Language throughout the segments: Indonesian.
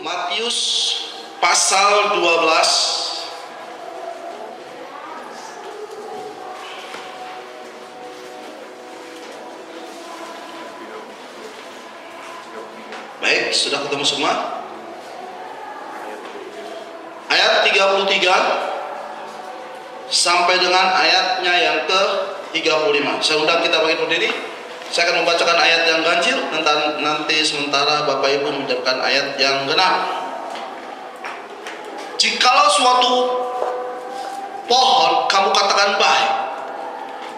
Matius pasal 12. Baik, sudah ketemu semua? Ayat 33 sampai dengan ayatnya yang ke-35. Saya undang kita bagi berdiri. Saya akan membacakan ayat yang ganjil, nanti sementara Bapak Ibu mengucapkan ayat yang genap. Jikalau suatu pohon kamu katakan baik,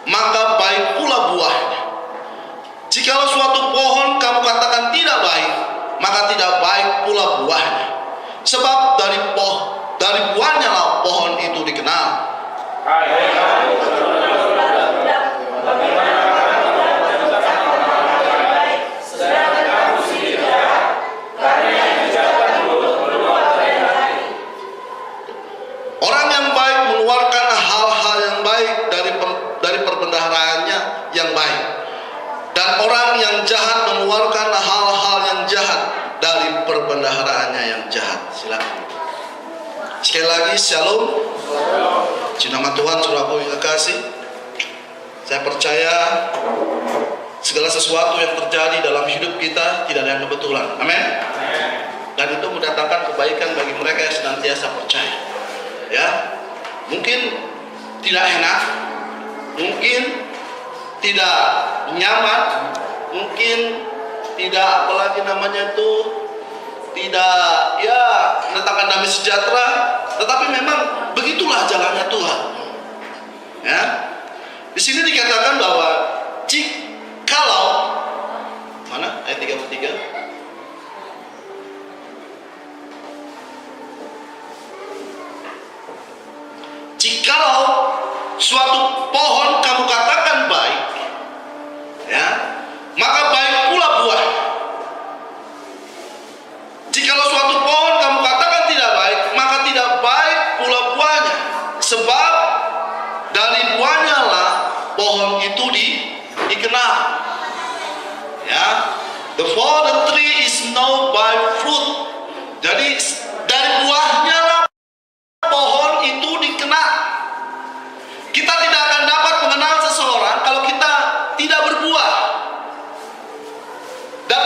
maka baik pula buahnya. Jikalau suatu pohon kamu katakan tidak baik, maka tidak baik pula buahnya. Sebab dari buahnya lah pohon itu dikenal. Orang yang baik mengeluarkan hal-hal yang baik dari perbendaharaannya yang baik, dan orang yang jahat mengeluarkan hal-hal yang jahat dari perbendaharaannya yang jahat. Silakan. Sekali lagi, shalom. Nama Tuhan, saudaraku yang kekasih, saya percaya segala sesuatu yang terjadi dalam hidup kita tidak ada yang kebetulan. Amin. Dan itu mendatangkan kebaikan bagi mereka yang senantiasa percaya. Ya, mungkin tidak enak, mungkin tidak nyaman, mungkin tidak apalagi namanya itu tidak ya mendatangkan damai sejahtera, tetapi memang begitulah jalannya Tuhan. Ya, di sini dikatakan bahwa jikalau mana ayat 33. Jikalau suatu pohon kamu katakan baik, ya, maka baik pula buah. Jikalau suatu pohon kamu katakan tidak baik, maka tidak baik pula buahnya. Sebab dari buahnya lah pohon itu dikenal. Ya, the tree is known by fruit. Jadi dari buahnya lah pohon itu dikenal. Kita tidak akan dapat mengenal seseorang kalau kita tidak berbuah. Dan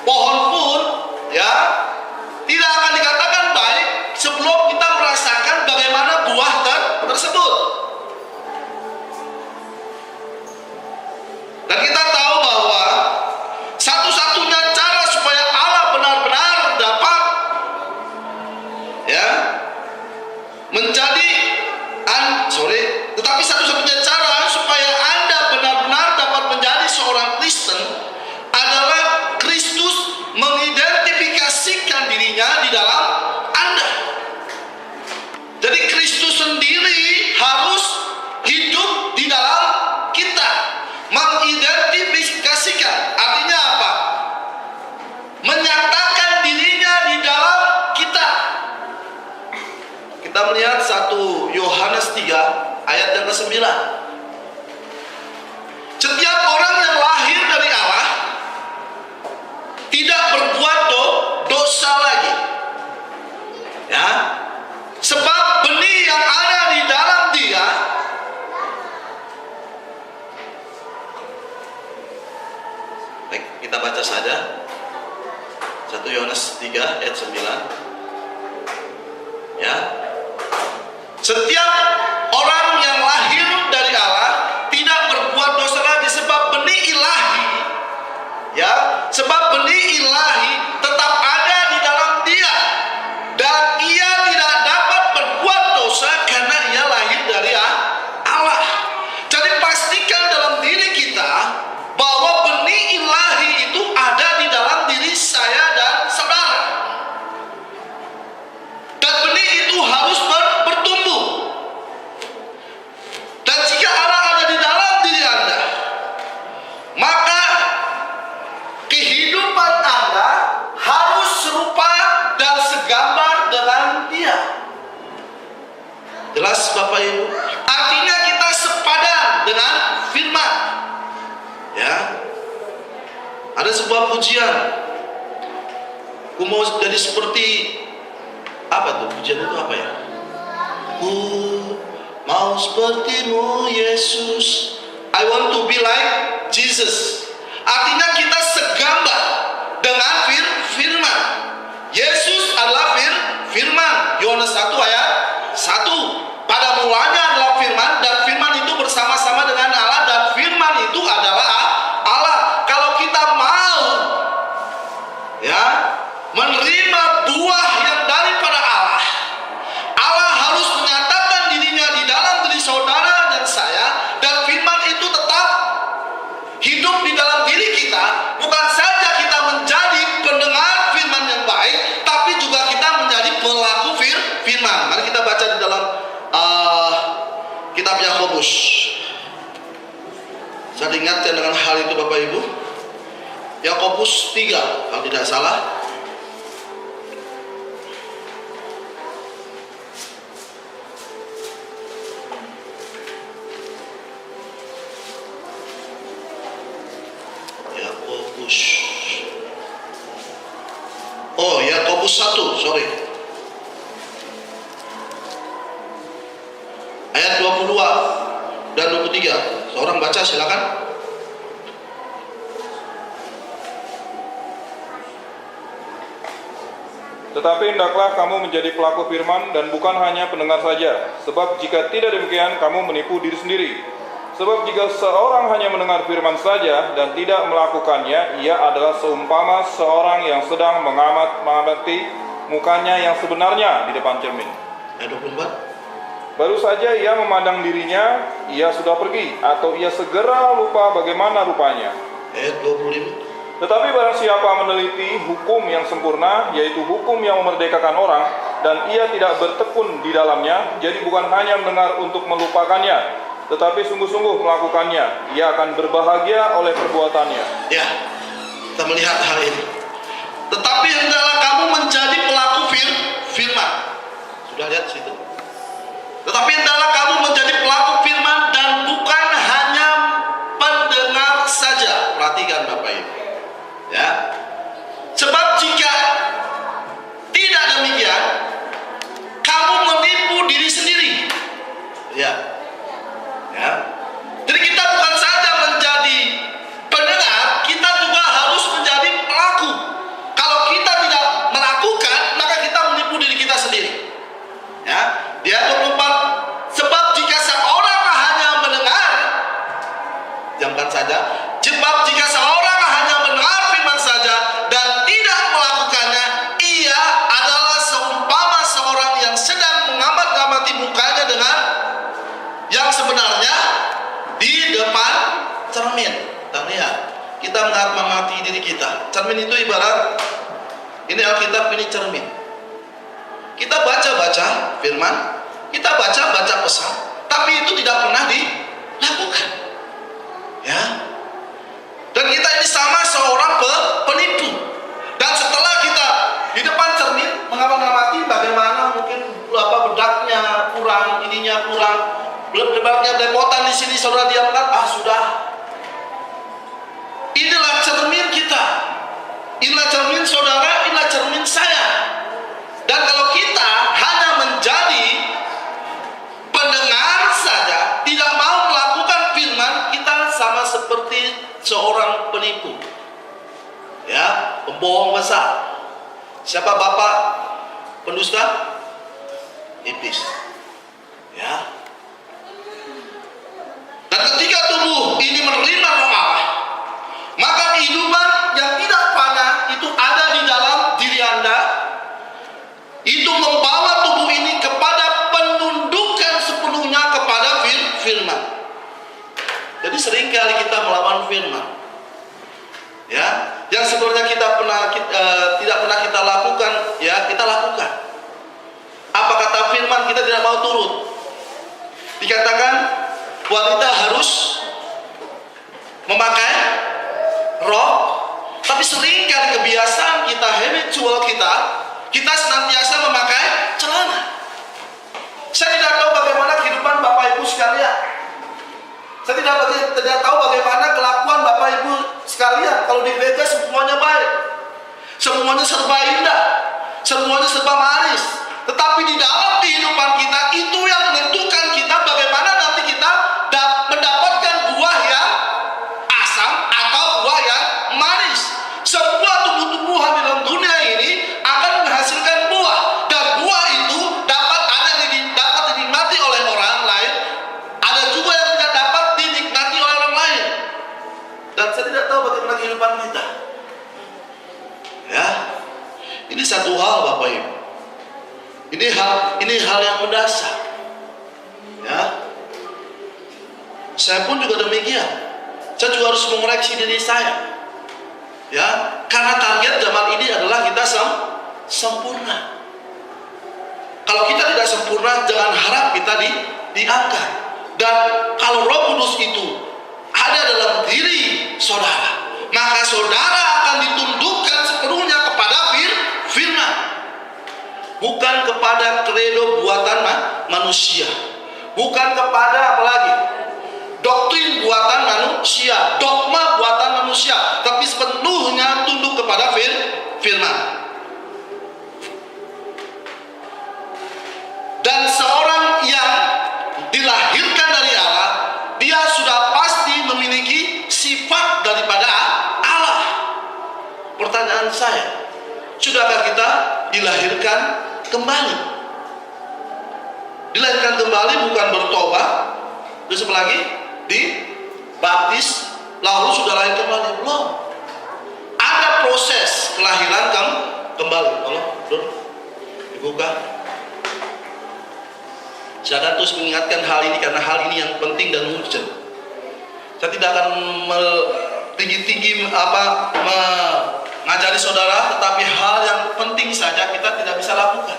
pohon pun ya tidak akan dikatakan baik sebelum kita merasakan bagaimana buah tersebut. Dan kita tahu bahwa satu-satunya cara supaya Allah benar-benar dapat ya tetapi satu-satunya cara supaya Anda benar-benar dapat menjadi seorang Kristen adalah Kristus mengidentifikasikan dirinya di dalam Anda. Jadi Kristus sendiri harus hidup di dalam kita, mengidentifikasikan. Artinya apa? Menyatakan dirinya di dalam kita. Kita melihat 1 Yohanes 3 ayat yang ke-9. Setiap orang yang lahir dari Allah tidak berbuat dosa lagi. Ya. Sebab benih yang ada di dalam dia baik, kita baca saja 1 Yohanes 3 ayat 9. Ya. Setiap orang yang lahir dari Allah tidak berbuat dosa lagi, sebab benih ilahi, ya, sebab benih ilahi tetap ada di dalam dia, dan ia tidak dapat berbuat dosa karena ia lahir dari Allah. Jadi pastikan dalam diri kita bahwa benih ilahi itu ada di dalam diri saya dan saudara, dan benih itu harus bertumbuh. Dan jika Allah ada di dalam diri Anda, maka kehidupan Anda harus serupa dan segambar dengan Dia. Jelas Bapak Ibu? Artinya kita sepadan dengan firman. Ya. Ada sebuah pujian Ku mau jadi seperti apa tuh? Pujian itu apa ya? Ku mau sepertimu Yesus. I want to be like Jesus. Artinya kita segambar dengan firman. Yesus adalah firman. Yohanes 1 ayat 1. Pada mulanya adalah firman, dan firman itu bersama-sama dengan Allah, dan firman itu adalah Allah. Kalau kita mau ya menerima buah yang daripada Allah, Allah harus menyatakan dirinya di dalam diri saudara dan saya, dan firman itu tetap hidup di dalam diri kita. Bukan saja kita menjadi pendengar firman yang baik, tapi juga kita menjadi pelaku firman. Mari kita baca di dalam kitab Yakobus. Saya ingatkan dengan hal itu Bapak Ibu. Yakobus 3 kalau tidak salah. Yakobus 1, sorry. Ayat 22 dan 23. Seorang baca silakan. Tetapi hendaklah kamu menjadi pelaku firman dan bukan hanya pendengar saja. Sebab jika tidak demikian, kamu menipu diri sendiri. Sebab jika seorang hanya mendengar firman saja dan tidak melakukannya, ia adalah seumpama seorang yang sedang mengamati mukanya yang sebenarnya di depan cermin. Ayat 24. Baru saja ia memandang dirinya, ia sudah pergi, atau ia segera lupa bagaimana rupanya. Ayat 25. Tetapi barang siapa meneliti hukum yang sempurna, yaitu hukum yang memerdekakan orang, dan ia tidak bertekun di dalamnya, jadi bukan hanya mendengar untuk melupakannya, tetapi sungguh-sungguh melakukannya, ia akan berbahagia oleh perbuatannya. Ya, kita melihat hal ini. Tetapi hendaklah kamu menjadi pelaku firman. Sudah lihat situ. Tetapi hendaklah kamu menjadi pelaku firman dan bukan hanya pendengar saja. Perhatikan Bapak Ibu. Ya. Sebab jika tidak demikian, kamu menipu diri sendiri. Ya. Ya. Jadi kita bukan saja menjadi pendengar, kita juga harus menjadi pelaku. Kalau kita tidak melakukan, maka kita menipu diri kita sendiri. Ya. Dia 24. Sebab jika seorang hanya mendengar, jamkan saja. Sebab jika seorang hanya mendengar firman saja dan tidak melakukannya, ia adalah seumpama seorang yang sedang mengamati mukanya dengan yang sebenarnya di depan cermin. Kita lihat, kita mengamati diri kita. Cermin itu ibarat, ini Alkitab, ini cermin. Kita baca-baca firman, kita baca-baca pesan, tapi itu tidak pernah dilakukan. Ya. Dan kita ini sama seorang penipu. Dan setelah kita di depan cermin mengamati bagaimana mungkin bedaknya kurang, ininya kurang, bedaknya lepotan di sini, saudara diamkan, sudah. Inilah cermin kita. Inilah cermin saudara, inilah cermin saya. Dan kalau kita hanya menjadi pendengar saja, tidak mau melakukan firman, kita sama seperti seorang penipu. Ya, pembohong besar. Siapa bapak pendusta? Iblis. Ya. Dan ketika tubuh ini menerima roh Allah, maka kehidupan yang tidak fana itu ada di dalam diri Anda. Itu membawa tubuh ini kepada penundukan sepenuhnya kepada firman. Jadi seringkali kita melawan firman. Ya, yang sebenarnya kita tidak pernah kita lakukan, ya kita lakukan. Apa kata firman, kita tidak mau turut. Dikatakan wanita harus memakai rok, tapi seringkali kebiasaan kita, habitual kita senantiasa memakai celana. Saya tidak tahu bagaimana kehidupan Bapak Ibu sekalian. Saya tidak tahu bagaimana kelakuan Bapak Ibu sekalian. Kalau di gereja semuanya baik, semuanya semuanya serba indah, semuanya serba manis. Tetapi di dalam kehidupan kita itu yang menentukan kita bagaimana nanti kita mendapatkan buah yang asam atau buah yang manis. Sebuah tumbuh-tumbuhan di dalam dunia ini akan menghasilkan buah, dan buah itu dapat dinikmati oleh orang lain, ada juga yang tidak dapat dinikmati oleh orang lain. Dan saya tidak tahu bagaimana kehidupan kita. Ya, ini satu hal Bapak Ibu. Ini hal yang mendasar. Ya, saya pun juga demikian. Saya juga harus mengoreksi diri saya. Ya, karena target zaman ini adalah kita sempurna. Kalau kita tidak sempurna, jangan harap kita diangkat. Dan kalau Roh Kudus itu ada dalam diri saudara, maka saudara akan ditundukkan sepenuhnya kepada firman, bukan kepada kredo buatan manusia, bukan kepada apalagi doktrin buatan manusia, dogma buatan manusia, tapi sepenuhnya tunduk kepada firman. Dan seorang yang dilahirkan dari Allah, dia sudah pasti memiliki sifat daripada Allah. Pertanyaan saya, sudahkah kita dilahirkan kembali? Dilahirkan kembali bukan bertobat, terus apa lagi? Dibaptis, lalu sudah lahir kembali? Belum. Ada proses kelahiran kembali. Tolong, dibuka. Saya akan terus mengingatkan hal ini karena hal ini yang penting dan urgent. Saya tidak akan tinggi-tinggi mengajari saudara, tetapi hal yang penting saja kita tidak bisa lakukan.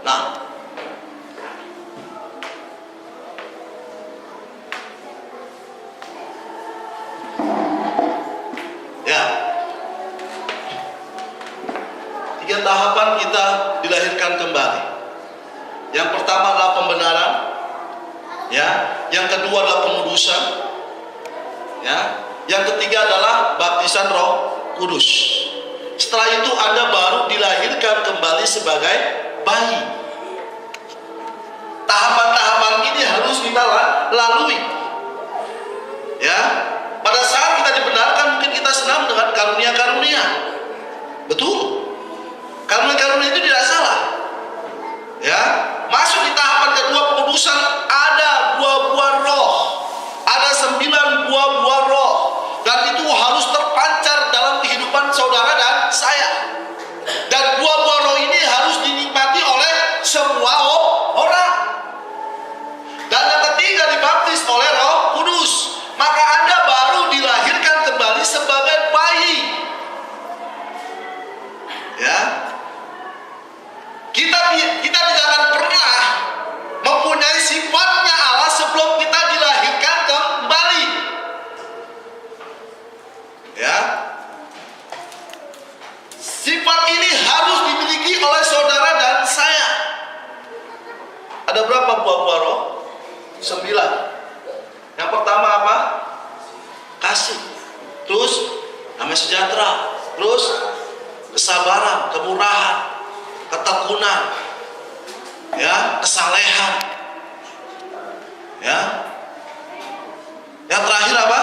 Nah, ya, 3 tahapan kita dilahirkan kembali. Yang pertama adalah pembenaran, ya. Yang kedua adalah pengudusan, ya. Yang ketiga adalah baptisan Roh Kudus. Setelah itu Anda baru dilahirkan kembali sebagai bayi. Tahapan-tahapan ini harus kita lalui. Ya, pada saat kita dibenarkan mungkin kita senang dengan karunia-karunia. Betul. Karunia-karunia itu tidak salah. Ya, masuk di tahapan kedua pengudusan, ada buah-buah roh. Ada 9 buah-buah roh, dan itu harus terpancar dalam kehidupan saudara dan saya. Dan buah-buah roh ini harus dinikmati oleh semua orang. Dan yang ketiga dibaptis oleh Roh Kudus. Maka Anda baru dilahirkan kembali sebagai bayi. Ya. Kita tidak akan pernah mempunyai sifatnya Allah sebelum kita dilahirkan kembali. Ya. Sifat ini harus dimiliki oleh saudara dan saya. Ada berapa buah-buah roh? 9. Yang pertama apa? Kasih. Terus damai sejahtera. Terus kesabaran, kemurahan, ketekunan, ya, kesalehan. Ya. Yang terakhir apa?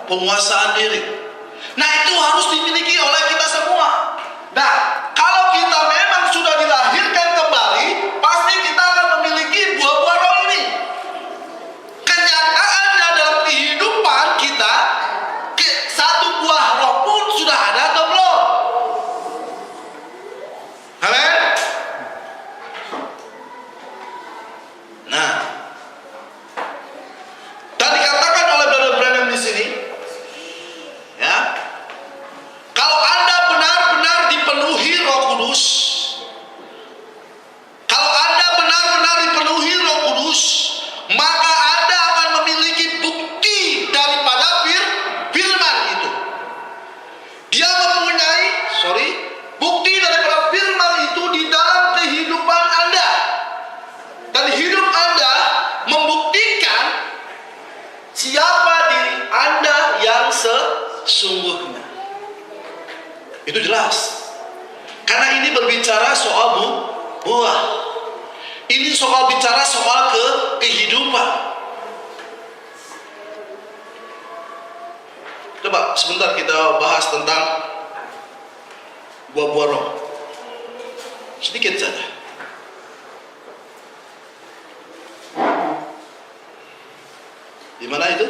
Penguasaan diri. Nah, itu harus dimiliki oleh kita semua. Nah, kalau kita memang sudah dilahirkan kembali, pasti kita akan memiliki buah-buah roh ini. Kenyataannya dalam kehidupan kita, satu buah roh pun sudah ada atau belum? Amin. Nah, dan dikatakan oleh Brother Branham di sini, ya, kalau Anda benar-benar dipenuhi berbicara soal buah. Ini soal bicara soal kehidupan. Coba sebentar kita bahas tentang buah-buah roh. Sedikit saja. Di mana itu?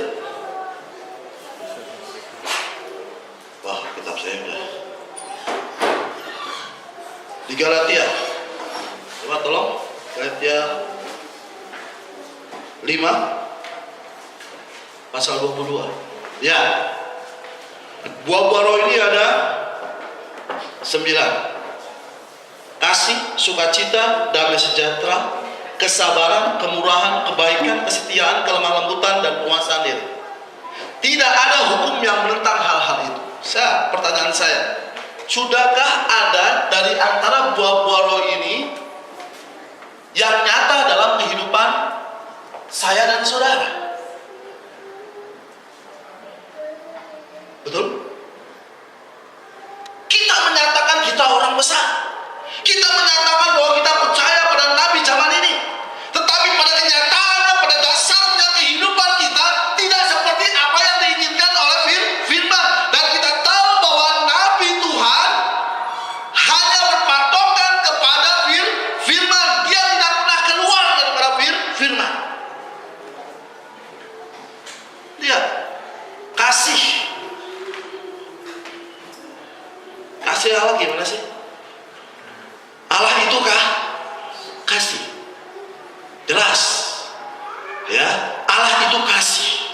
Wah, kitab saya udah. Di Galatia. Coba tolong. Galatia 5 pasal 22. Ya. Buah-buah roh ini ada 9. Kasih, sukacita, damai sejahtera, kesabaran, kemurahan, kebaikan, kesetiaan, kelemah lembutan, dan penguasaan diri. Tidak ada hukum yang menentang hal-hal itu. Pertanyaan saya, sudahkah ada dari antara buah-buah roh ini yang nyata dalam kehidupan saya dan saudara? Betul? Kita menyatakan kita orang besar. Kita menyatakan bahwa kita percaya pada nabi zaman ini. Tetapi pada kenyataannya, pada dasarnya kehidupan kita tidak seperti apa yang diinginkan oleh firman. Dan kita tahu bahwa nabi Tuhan hanya berpatokan kepada firman. Dia tidak pernah keluar daripada firman. Lihat, kasih Allah gimana sih? Allah itu kasih. Jelas. Ya, Allah itu kasih.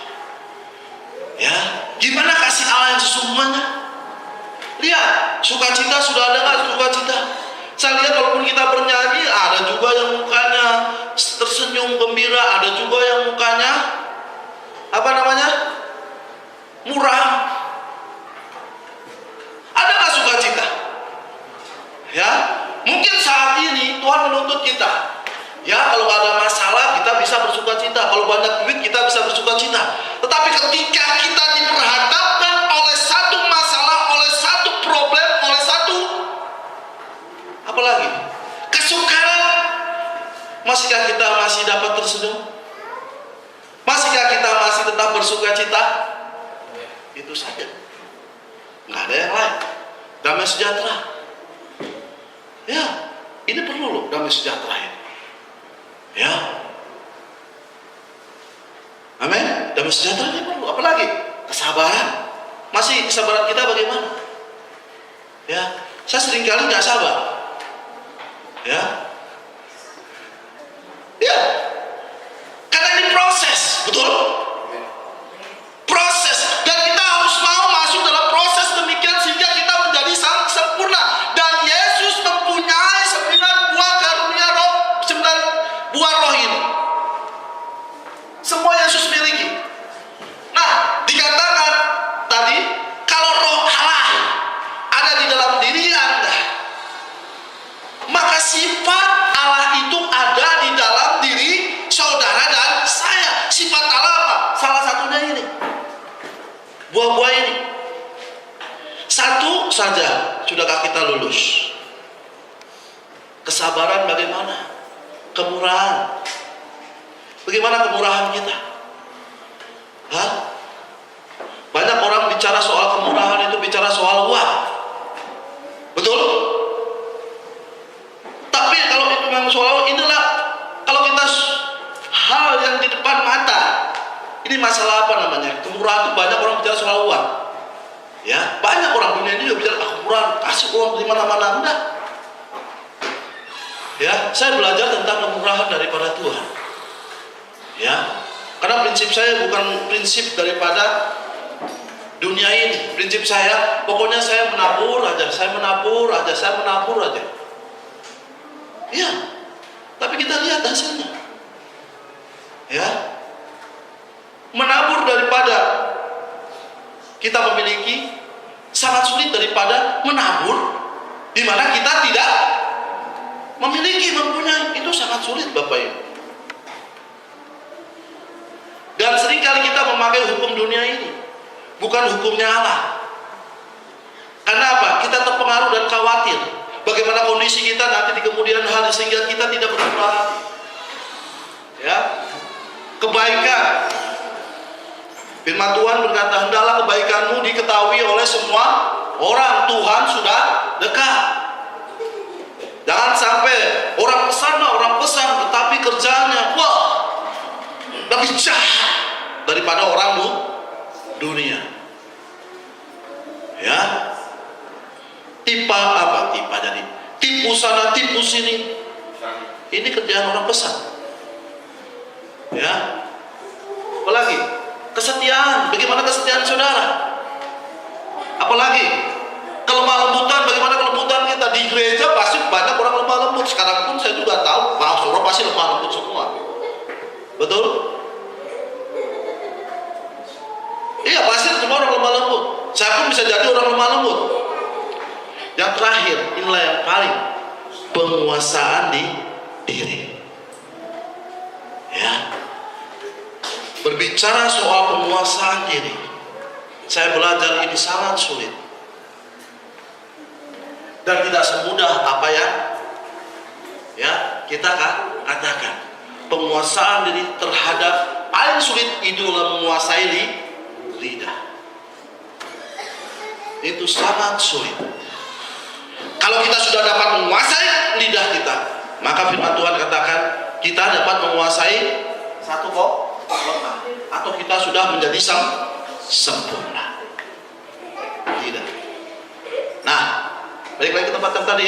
Ya, gimana kasih Allah yang sesungguhnya? Lihat, sukacita sudah ada nggak sukacita? Saya lihat walaupun kita bernyanyi, ada juga yang mukanya tersenyum gembira, ada juga yang mukanya muram. Ada nggak sukacita? Ya, mungkin saat ini Tuhan menuntut kita. Ya, kalau nggak ada masalah kita bisa bersukacita. Kalau banyak duit kita bisa bersukacita. Tetapi ketika kita diperhadapkan oleh satu masalah, oleh satu problem, oleh satu apalagi kesukaran, masihkah kita masih dapat tersenyum? Masihkah kita masih tetap bersukacita? Itu saja. Nggak ada yang lain. Damai sejahtera. Ya, ini perlu loh damai sejahtera ini. Ya, amin. Damai sejahtera ini perlu. Apalagi kesabaran. Masih kesabaran kita bagaimana? Ya, saya seringkali nggak sabar. Ya, karena ini proses, betul? Proses, dan kita harus mau masuk dalam proses demikian sehingga kita menjadi sang sempurna. Dan Yesus mempunyai 9 buah karunia roh, 9 buah roh ini. Semua Yesus miliki. Nah, dikatakan tadi kalau roh Allah ada di dalam diri Anda, maka sifat Allah itu ada di dalam diri saudara dan saya. Sifat Allah apa? Salah satunya ini. Buah-buah ini. Satu saja, sudahkah kita lulus? Kesabaran bagaimana? Kemurahan. Bagaimana kemurahan kita? Hah? Banyak orang bicara soal kemurahan itu bicara soal uang. Betul? Tapi kalau itu memang soal inilah, kalau kita hal yang di depan mata, ini masalah apa namanya? Kemurahan itu banyak orang bicara soal uang. Ya, banyak orang dunia ini juga bicara kemurahan, kasih uang di mana-mana. Enggak. Ya, saya belajar tentang kemurahan daripada Tuhan. Ya, karena prinsip saya bukan prinsip daripada dunia ini. Prinsip saya, pokoknya saya menabur aja, saya menabur aja. Ya, tapi kita lihat hasilnya. Ya, menabur daripada kita memiliki sangat sulit daripada menabur di mana kita tidak mempunyai. Itu sangat sulit, Bapak Ibu. Dan seringkali kita memakai hukum dunia ini, bukan hukumnya Allah. Karena apa? Kita terpengaruh dan khawatir. Bagaimana kondisi kita nanti di kemudian hari sehingga kita tidak bermurah hati. Ya, kebaikan. Firman Tuhan berkata, hendaklah kebaikanmu diketahui oleh semua orang. Tuhan sudah dekat. Jangan sampai orang kesana, orang pesan, tetapi kerjanya wah lebih jahat daripada orang dunia. Ya, tipa jadi tipu sana tipu sini. Ini kerjaan orang pesan. Ya, apalagi kesetiaan. Bagaimana kesetiaan saudara? Apalagi kelemah lembutan. Bagaimana kelembutan kita di gereja? Pasti banyak orang lemah lembut. Sekarang pun saya juga tahu orang pasti lemah lembut semua. Betul? Iya, pasti semua orang lemah lembut. Saya pun bisa jadi orang lemah lembut. Yang terakhir, inilah yang paling, penguasaan di diri. Ya, berbicara soal penguasaan diri, saya belajar ini sangat sulit dan tidak semudah apa yang kita katakan. Penguasaan diri terhadap paling sulit itu adalah menguasai lidah. Itu sangat sulit. Kalau kita sudah dapat menguasai lidah kita, maka firman Tuhan katakan kita dapat menguasai satu kota, atau kita sudah menjadi sempurna. Tidak. Nah, balik lagi ke tempat yang tadi.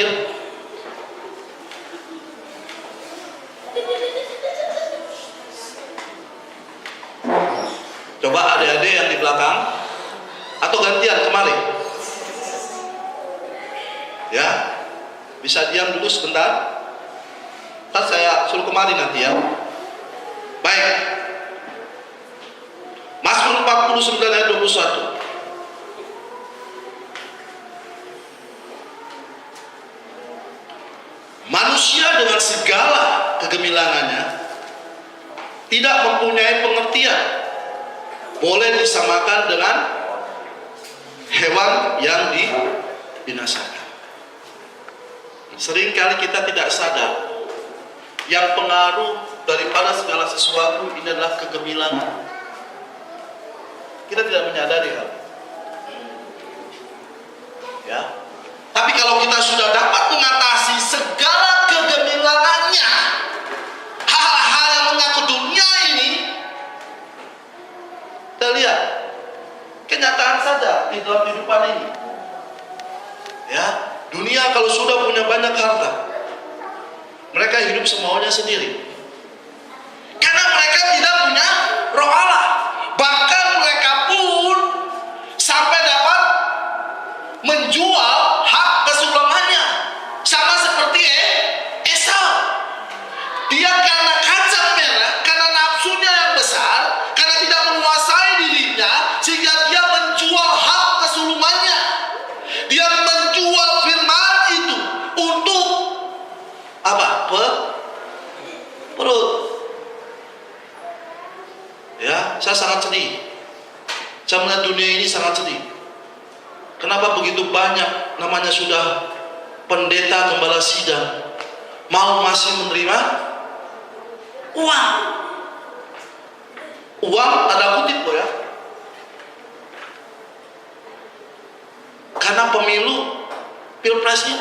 Coba adik-adik yang di belakang, atau gantian kemari. Ya, bisa diam dulu sebentar. Ntar saya suruh kemari nanti ya. Baik. Mazmur 49 ayat 21. Manusia dengan segala kegemilangannya tidak mempunyai pengertian, boleh disamakan dengan hewan yang dibinasakan. Seringkali kita tidak sadar yang pengaruh daripada segala sesuatu ini adalah kegemilangan. Kita tidak menyadari hal. Ya. Tapi kalau kita sudah dapat mengatasi segala kegemilangannya, hal-hal yang mengaku dunia ini, kita lihat kenyataan saja di dalam kehidupan ini. Ya, dunia kalau sudah punya banyak harta, mereka hidup semaunya sendiri. Karena mereka tidak punya roh Allah. Bahkan mereka pun sampai dapat menjual hak kesulungannya. Sama seperti Esau. Dia karena kacang merah, karena nafsunya yang besar, karena tidak menguasai dirinya, sehingga dia menjual hak kesulungannya. Dia menjual firman itu untuk apa? Perut. Ya, saya sangat sedih. Saya melihat dunia ini sangat sedih. Kenapa begitu banyak namanya sudah pendeta, gembala sidang, mau masih menerima uang. Uang ada kutip loh ya. Karena pemilu pilpresnya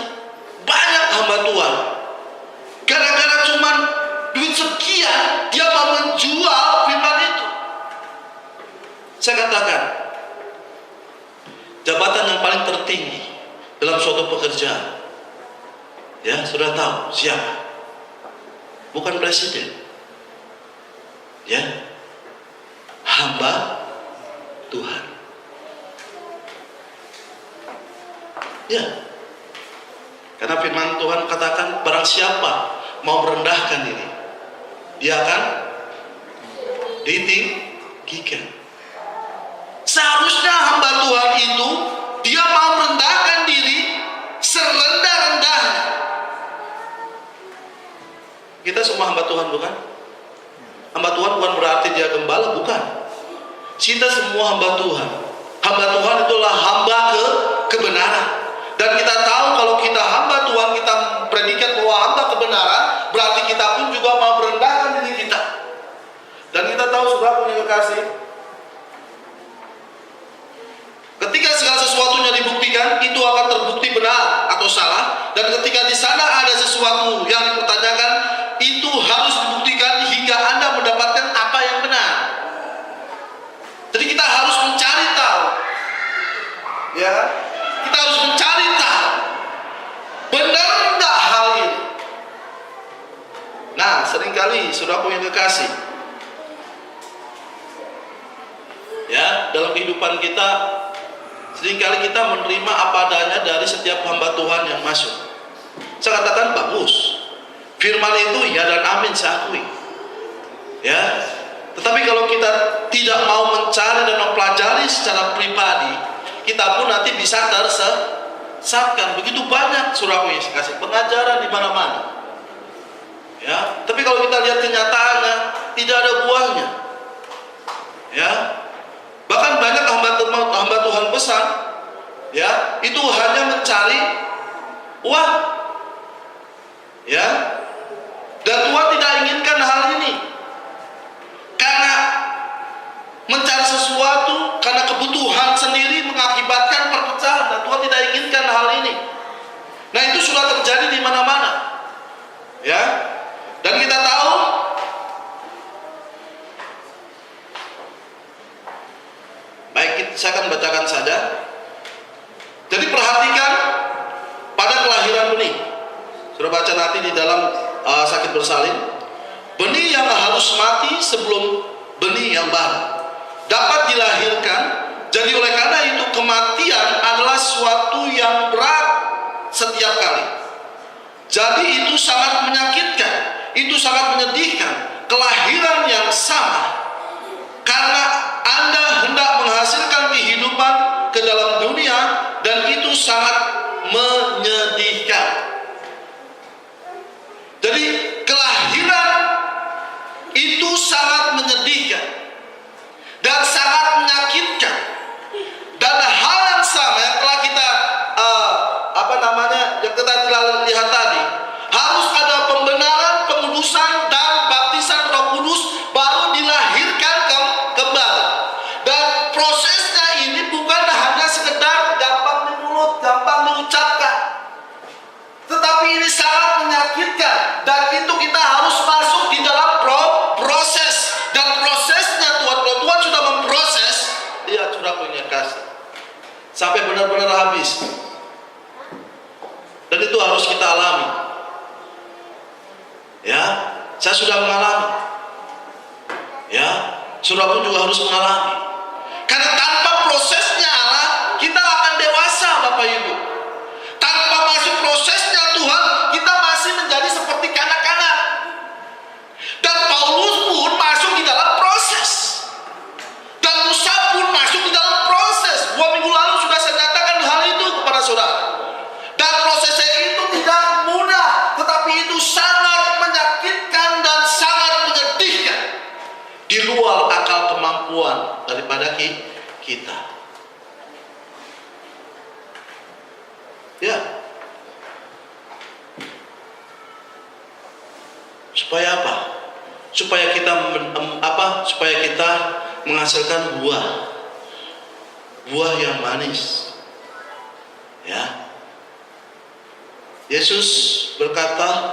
banyak hamba Tuhan. Gara-gara cuman duit sekian, dia mau menjual firman itu. Saya katakan, jabatan yang paling tertinggi dalam suatu pekerjaan, ya sudah tahu siapa? Bukan presiden, ya, hamba Tuhan. Ya, karena firman Tuhan katakan, barang siapa mau merendahkan diri, dia akan ditinggikan. Seharusnya hamba Tuhan itu dia mau merendahkan diri serendah-rendahnya. Kita semua hamba Tuhan, bukan? Hamba Tuhan bukan berarti dia gembala, bukan. Kita semua hamba Tuhan. Hamba Tuhan itulah hamba kebenaran. Dan kita tahu kalau kita hamba Tuhan, kita kekasih, ketika segala sesuatunya dibuktikan, itu akan terbukti benar atau salah. Dan ketika di sana ada sesuatu yang dipertanyakan, itu harus dibuktikan hingga Anda mendapatkan apa yang benar. Jadi kita harus mencari tahu, ya, kita harus mencari tahu benar enggak hal ini. Nah, seringkali saudaraku yang kekasih, ya, dalam kehidupan kita seringkali kita menerima apa adanya dari setiap hamba Tuhan yang masuk. Saya katakan bagus, firman itu ya dan amin, saya akui, ya. Tetapi kalau kita tidak mau mencari dan mempelajari secara pribadi, kita pun nanti bisa tersesatkan. Begitu banyak saudaraku yang kasih pengajaran di mana-mana, ya. Tapi kalau kita lihat kenyataannya, tidak ada buahnya, ya. Bahkan banyak hamba Tuhan besar, ya, itu hanya mencari uang, ya. Dan Tuhan tidak inginkan hal ini. Karena mencari sesuatu, karena kebutuhan sendiri mengakibatkan perpecahan, dan Tuhan tidak inginkan hal ini. Nah, itu sudah terjadi di mana-mana, ya. Dan kita tahu, baik, saya akan bacakan saja. Jadi perhatikan pada kelahiran benih. Sudah baca nanti di dalam sakit bersalin. Benih yang harus mati sebelum benih yang baru dapat dilahirkan. Jadi oleh karena itu kematian adalah suatu yang berat setiap kali. Jadi itu sangat menyakitkan, itu sangat menyedihkan. Kelahiran yang sama, karena Anda hendak menghasilkan kehidupan ke dalam dunia, dan itu sangat menyedihkan. Jadi kelahiran itu sangat menyedihkan dan sangat menyakitkan. Dan hal yang sama yang telah kita yang kita telah lihat tadi, harus ada pembenaran, pengudusan dan baptisan Roh Kudus baru dilahirkan kembali. Dan prosesnya ini bukan hanya sekedar gampang di mulut, gampang diucapkan, tetapi ini sangat menyakitkan. Dan itu kita harus masuk di dalam proses. Dan prosesnya Tuhan sudah memproses, dia sudah punya kasih sampai benar-benar habis. Dan itu harus kita alami, ya. Saya sudah mengalami, ya. Saudara pun juga harus mengalami. Karena tanpa prosesnya Allah, kita akan dewasa, Bapak Ibu. Tanpa masuk prosesnya Tuhan, kita masih menjadi seperti kanak-kanak. Dan Paulus pun masuk di dalam proses, dan Musa pun masuk di dalam proses. 2 minggu lalu sudah saya nyatakan hal itu kepada saudara. Dan prosesnya itu tidak mudah, tetapi itu sangat menyakitkan dan sangat menyedihkan, di luar akal kemampuan daripada kita. Ya. Supaya apa? Supaya kita supaya kita menghasilkan buah yang manis. Ya. Yesus berkata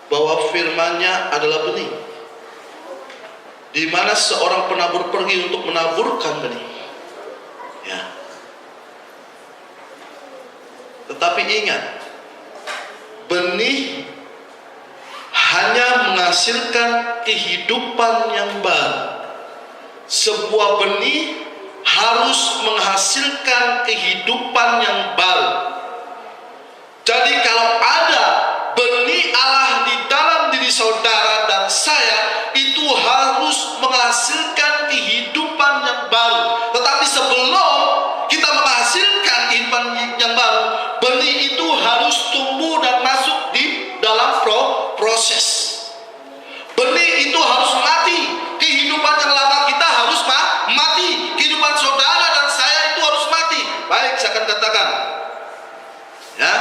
bahwa firman-Nya adalah benih, di mana seorang penabur pergi untuk menaburkan benih. Ya. Tetapi ingat, benih hanya menghasilkan kehidupan yang baru. Sebuah benih harus menghasilkan kehidupan yang baru. Jadi kalau ada benih Allah di dalam diri saudara dan saya, itu harus menghasilkan kehidupan yang baru. Tetapi sebelum kita menghasilkan kehidupan yang baru, benih itu harus tumbuh dan masuk di dalam proses. Benih itu harus mati. Kehidupan yang lama kita harus mati. Kehidupan saudara dan saya itu harus mati. Baik, saya akan katakan, ya.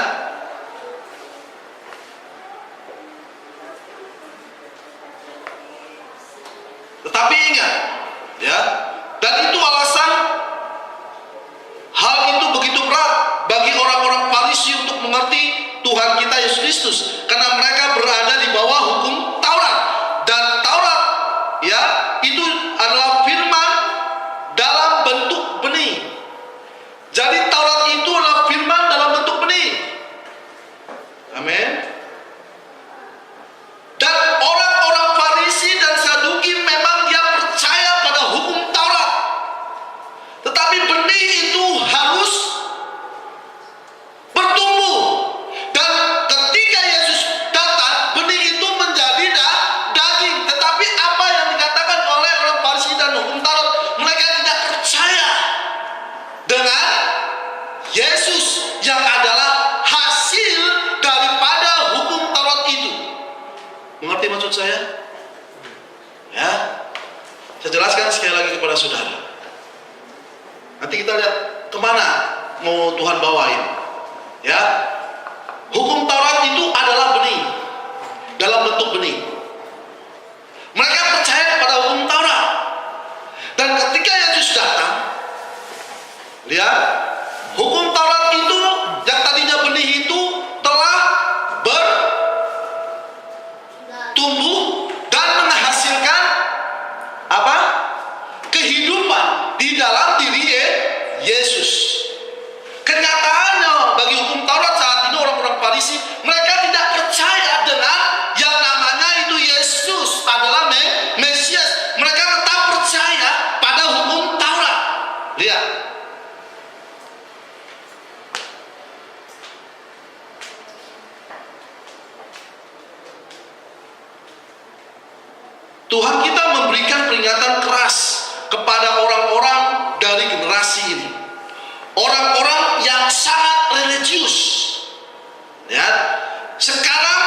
Tetapi ingat, Kristus, karena mereka berada di bawah hukum Taurat. Dan Taurat, ya, itu adalah firman dalam bentuk benih. Jadi Taurat itu adalah firman dalam bentuk benih. Amin. Dan orang-orang Farisi dan Saduki memang dia percaya pada hukum Taurat. Tetapi benih itu harus bertumbuh. Dan ketika Yesus datang, benih itu menjadi daging. Tetapi apa yang dikatakan oleh orang Farisi dan hukum Taurat, mereka tidak percaya dengan Yesus yang adalah hasil daripada hukum Taurat itu. Mengerti maksud saya? Ya, saya jelaskan sekali lagi kepada saudara. Nanti kita lihat kemana mau Tuhan bawa ini. Ya, hukum Taurat itu adalah benih, dalam bentuk benih. Mereka percaya kepada hukum Taurat. Dan ketika Yesus datang, lihat, hukum Taurat itu yang tadinya benih itu telah bertumbuh dan menghasilkan apa? Kehidupan di dalam diri Yesus. Kenyataannya bagi hukum Taurat saat ini orang-orang Farisi, mereka tidak percaya dengan yang namanya itu Yesus adalah Mesias. Mereka tetap percaya pada hukum Taurat. Lihat. Tuhan kita memberikan peringatan keras kepada orang-orang dari generasi ini. Orang-orang yang sangat religius. Ya. Sekarang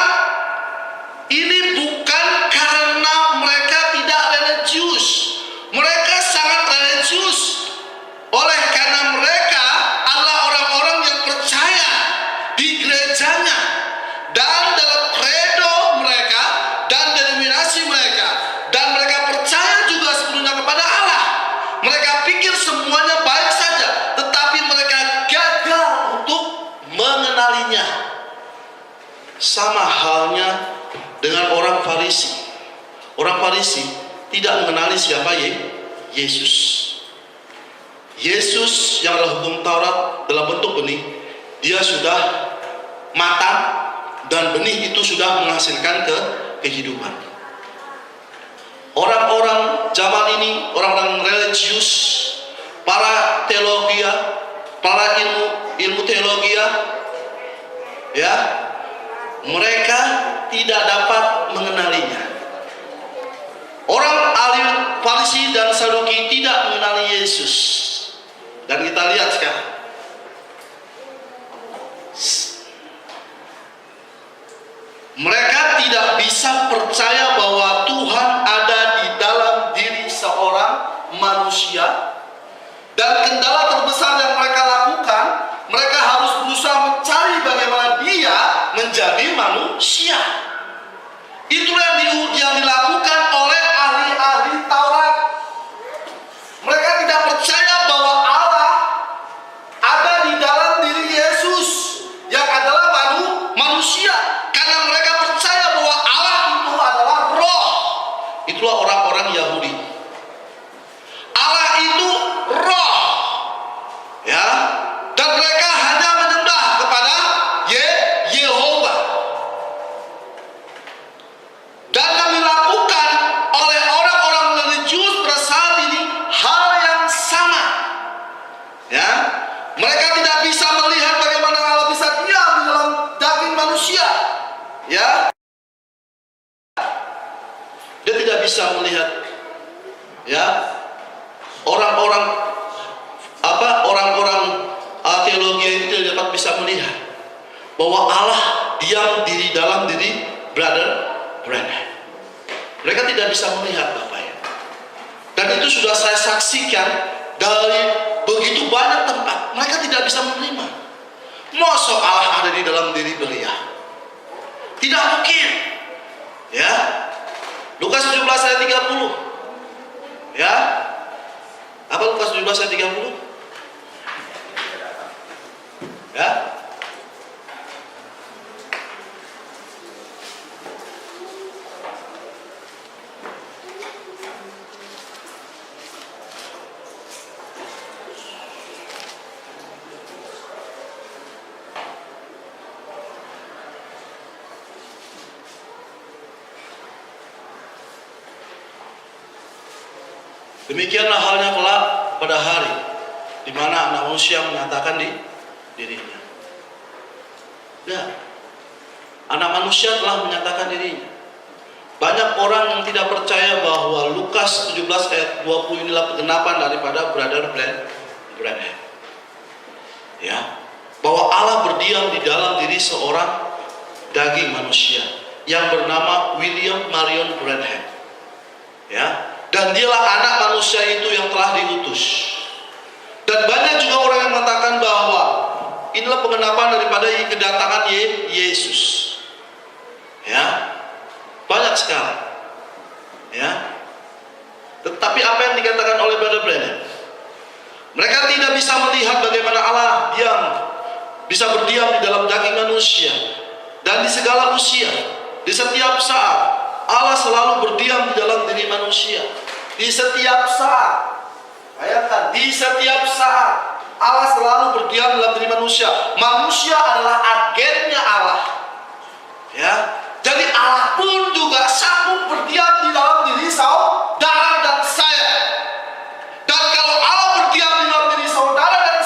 ini bukan karena mereka tidak religius. Mereka sangat religius oleh karena mereka adalah orang-orang yang percaya di gerejanya dan dalam kredo mereka dan denominasi mereka, dan mereka percaya juga sepenuhnya kepada Allah. Mereka pikir semuanya baik saja, tetapi mereka gagal untuk mengenalinya. Sama halnya dengan orang Farisi. Orang Farisi tidak mengenali siapa Yesus. Yesus yang adalah hukum Taurat dalam bentuk benih, dia sudah matang dan benih itu sudah menghasilkan kehidupan. Orang-orang zaman ini, orang-orang religius, para teologia, para ilmu teologia, ya, mereka tidak dapat mengenalinya. Orang ahli Farisi dan Saduki tidak mengenali Yesus. Dan kita lihat sekarang, mereka tidak bisa percaya bahwa Tuhan ada di dalam diri seorang manusia. Dan kendala terbesar yang mereka lakukan, mereka harus berusaha mencari bagaimana dia menjadi manusia. Itulah yang dilakukan oleh ahli-ahli Taurat. Mereka tidak percaya bahwa Allah ada di dalam diri Yesus yang adalah manusia, karena mereka percaya bahwa Allah itu adalah roh. Itulah orang-orang Yahudi. Allah itu roh, ya, dan mereka hanya menyembah kepada Yehova. Dan yang dilakukan oleh orang-orang religius pada saat ini hal yang sama, ya. Mereka tidak bisa melihat bagaimana Allah bisa diam di dalam daging manusia, ya. Dia tidak bisa melihat, ya, orang-orang teologi itu tidak dapat bisa melihat bahwa Allah diam di dalam diri brother. Mereka tidak bisa melihat Bapak ya. Dan itu sudah saya saksikan dari begitu banyak tempat. Mereka tidak bisa menerima. Masa Allah ada di dalam diri beliau? Tidak mungkin. Ya. Lukas 17 ayat 30. Ya. Apa Lukas 17 ayat 30? Ya. Demikianlah halnya kelak pada hari di mana anak manusia menyatakan dirinya. Ya, anak manusia telah menyatakan dirinya. Banyak orang yang tidak percaya bahwa Lukas 17 ayat 20 inilah penggenapan daripada Brother Branham. Ya, bahwa Allah berdiam di dalam diri seorang daging manusia yang bernama William Marion Branham. Ya, dan dialah anak manusia itu yang telah diutus. Dan banyak juga orang yang mengatakan bahwa inilah penggenapan daripada kedatangan Yesus. Ya, banyak sekali. Ya, tetapi apa yang dikatakan oleh Brother Branham? Mereka tidak bisa melihat bagaimana Allah bisa berdiam di dalam daging manusia dan di segala usia, di setiap saat. Allah selalu berdiam di dalam diri manusia. Di setiap saat, bayangkan, di setiap saat Allah selalu berdiam dalam diri manusia. Manusia adalah agennya Allah. Ya, jadi Allah pun juga sanggup berdiam di dalam diri saudara dan saya. Dan kalau Allah berdiam di dalam diri saudara dan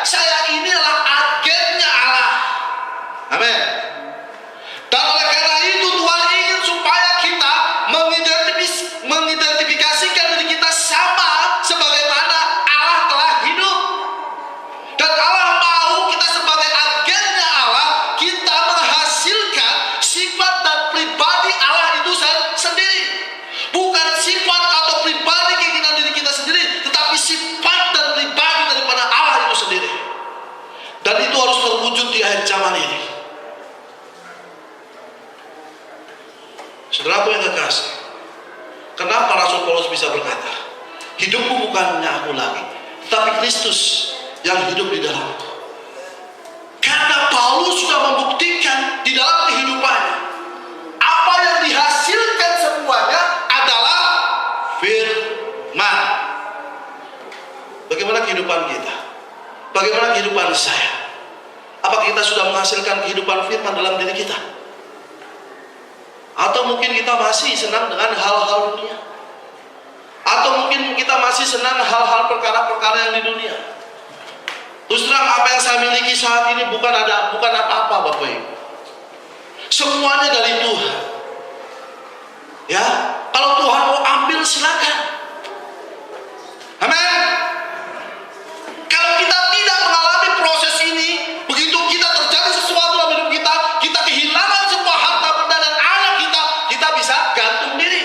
saya ini adalah agennya Allah. Amin. Dan oleh karena itu Tuhan ingin supaya kita mengidentifikasikan diri kita sama sebagaimana Allah telah hidup. Dan Allah mau kita sebagai agennya Allah, kita menghasilkan sifat dan pribadi Allah itu sendiri. Bukan sifat atau pribadi keinginan diri kita sendiri, tetapi sifat dan pribadi daripada Allah itu sendiri. Dan itu harus terwujud di akhir zaman ini. Saudaraku yang kekasih, kenapa Rasul Paulus bisa berkata, hidupku bukannya aku lagi, tetapi Kristus yang hidup di dalamku. Karena Paulus sudah membuktikan di dalam kehidupannya, apa yang dihasilkan semuanya adalah firman. Bagaimana kehidupan kita? Bagaimana kehidupan saya? Apa kita sudah menghasilkan kehidupan firman dalam diri kita? Atau mungkin kita masih senang dengan hal-hal dunia? Atau mungkin kita masih senang hal-hal perkara-perkara yang di dunia? Terus terang, apa yang saya miliki saat ini bukan apa-apa Bapak Ibu. Semuanya dari Tuhan. Ya, kalau Tuhan mau ambil silakan. Amin. Kalau kita tidak mengalami proses ini, begitu kita terjadi sesuatu dalam hidup kita, kita kehilangan semua harta benda dan anak kita bisa gantung diri.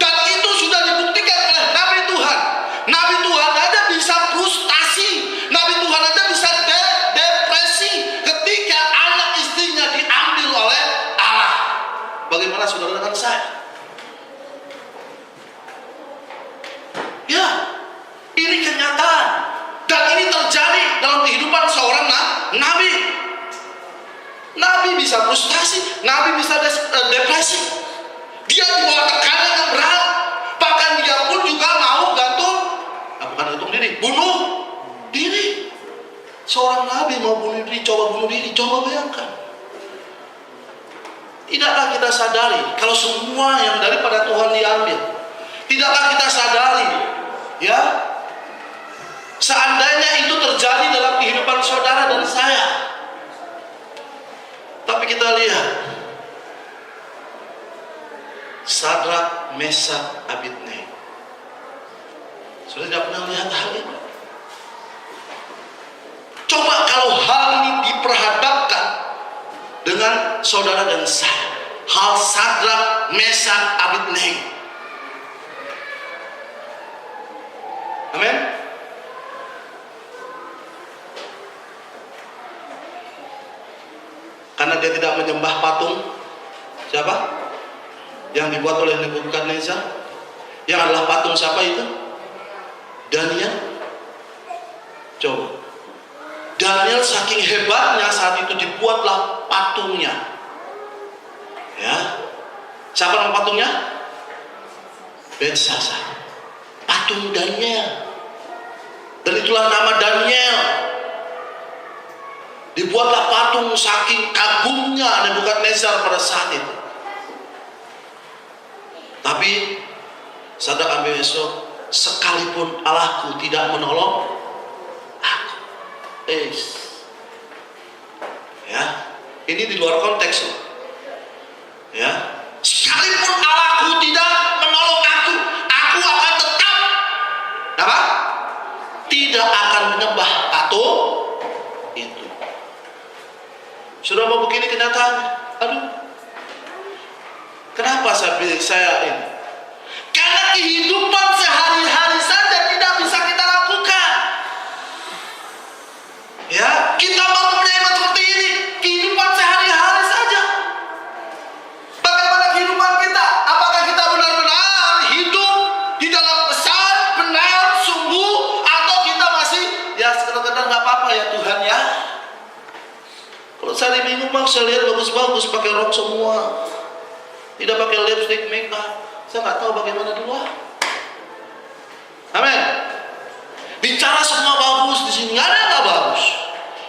Dan itu sudah dibuktikan oleh Nabi Tuhan. Nabi Tuhan aja bisa frustasi, Nabi Tuhan aja bisa depresi ketika anak istrinya diambil oleh Allah. Bagaimana saudara dengan saya? Ya, ini kenyataan. Dan ini terjadi dalam kehidupan seorang nabi. Nabi bisa frustasi, Nabi bisa depresi. Dia di bawah tekanan yang berat. Bahkan dia pun juga mau gantung diri, bunuh diri. Seorang nabi mau bunuh diri, coba bayangkan. Tidakkah kita sadari kalau semua yang daripada Tuhan diambil? Tidakkah kita sadari, ya, seandainya itu terjadi dalam kehidupan saudara dan saya? Tapi kita lihat Sadrak, Mesak, Abednego. Sudah tidak pernah lihat hal ini? Coba kalau hal ini diperhadapkan dengan saudara dan saya, hal Sadrak, Mesak, Abednego. Amin. Karena dia tidak menyembah patung. Siapa? Yang dibuat oleh Nebukadnezar. Yang adalah patung siapa itu? Daniel. Coba. Daniel saking hebatnya saat itu dibuatlah patungnya. Ya. Siapa nama patungnya? Belshazzar. Patung Daniel. Dan itulah nama Daniel. Dibuatlah patung saking kagumnya Nebukadnezar pada saat itu. Tapi Sadrak, Abednego sekalipun Allahku tidak menolong aku. Ya, ini di luar konteks loh. Ya, sekalipun Allahku tidak menolong aku akan tetap apa? Tidak akan menyembah patung itu. Sudah mau begini kenyataannya. Aduh, kenapa saya ini? Karena kehidupan sehari-hari saja tidak bisa kita lakukan. Ya, kita mau punya iman seperti ini, kehidupan sehari-hari saja. Bagaimana kehidupan kita? Apakah kita benar-benar hidup di dalam pesan benar, sungguh, atau kita masih ya sekedar nggak apa-apa ya Tuhan ya? Kalau hari Minggu mah saya lihat bagus-bagus pakai rok semua, tidak pakai lipstick, make up. Saya nggak tahu bagaimana di luar. Amin. Bicara semua bagus di sini, nggak ada yang nggak bagus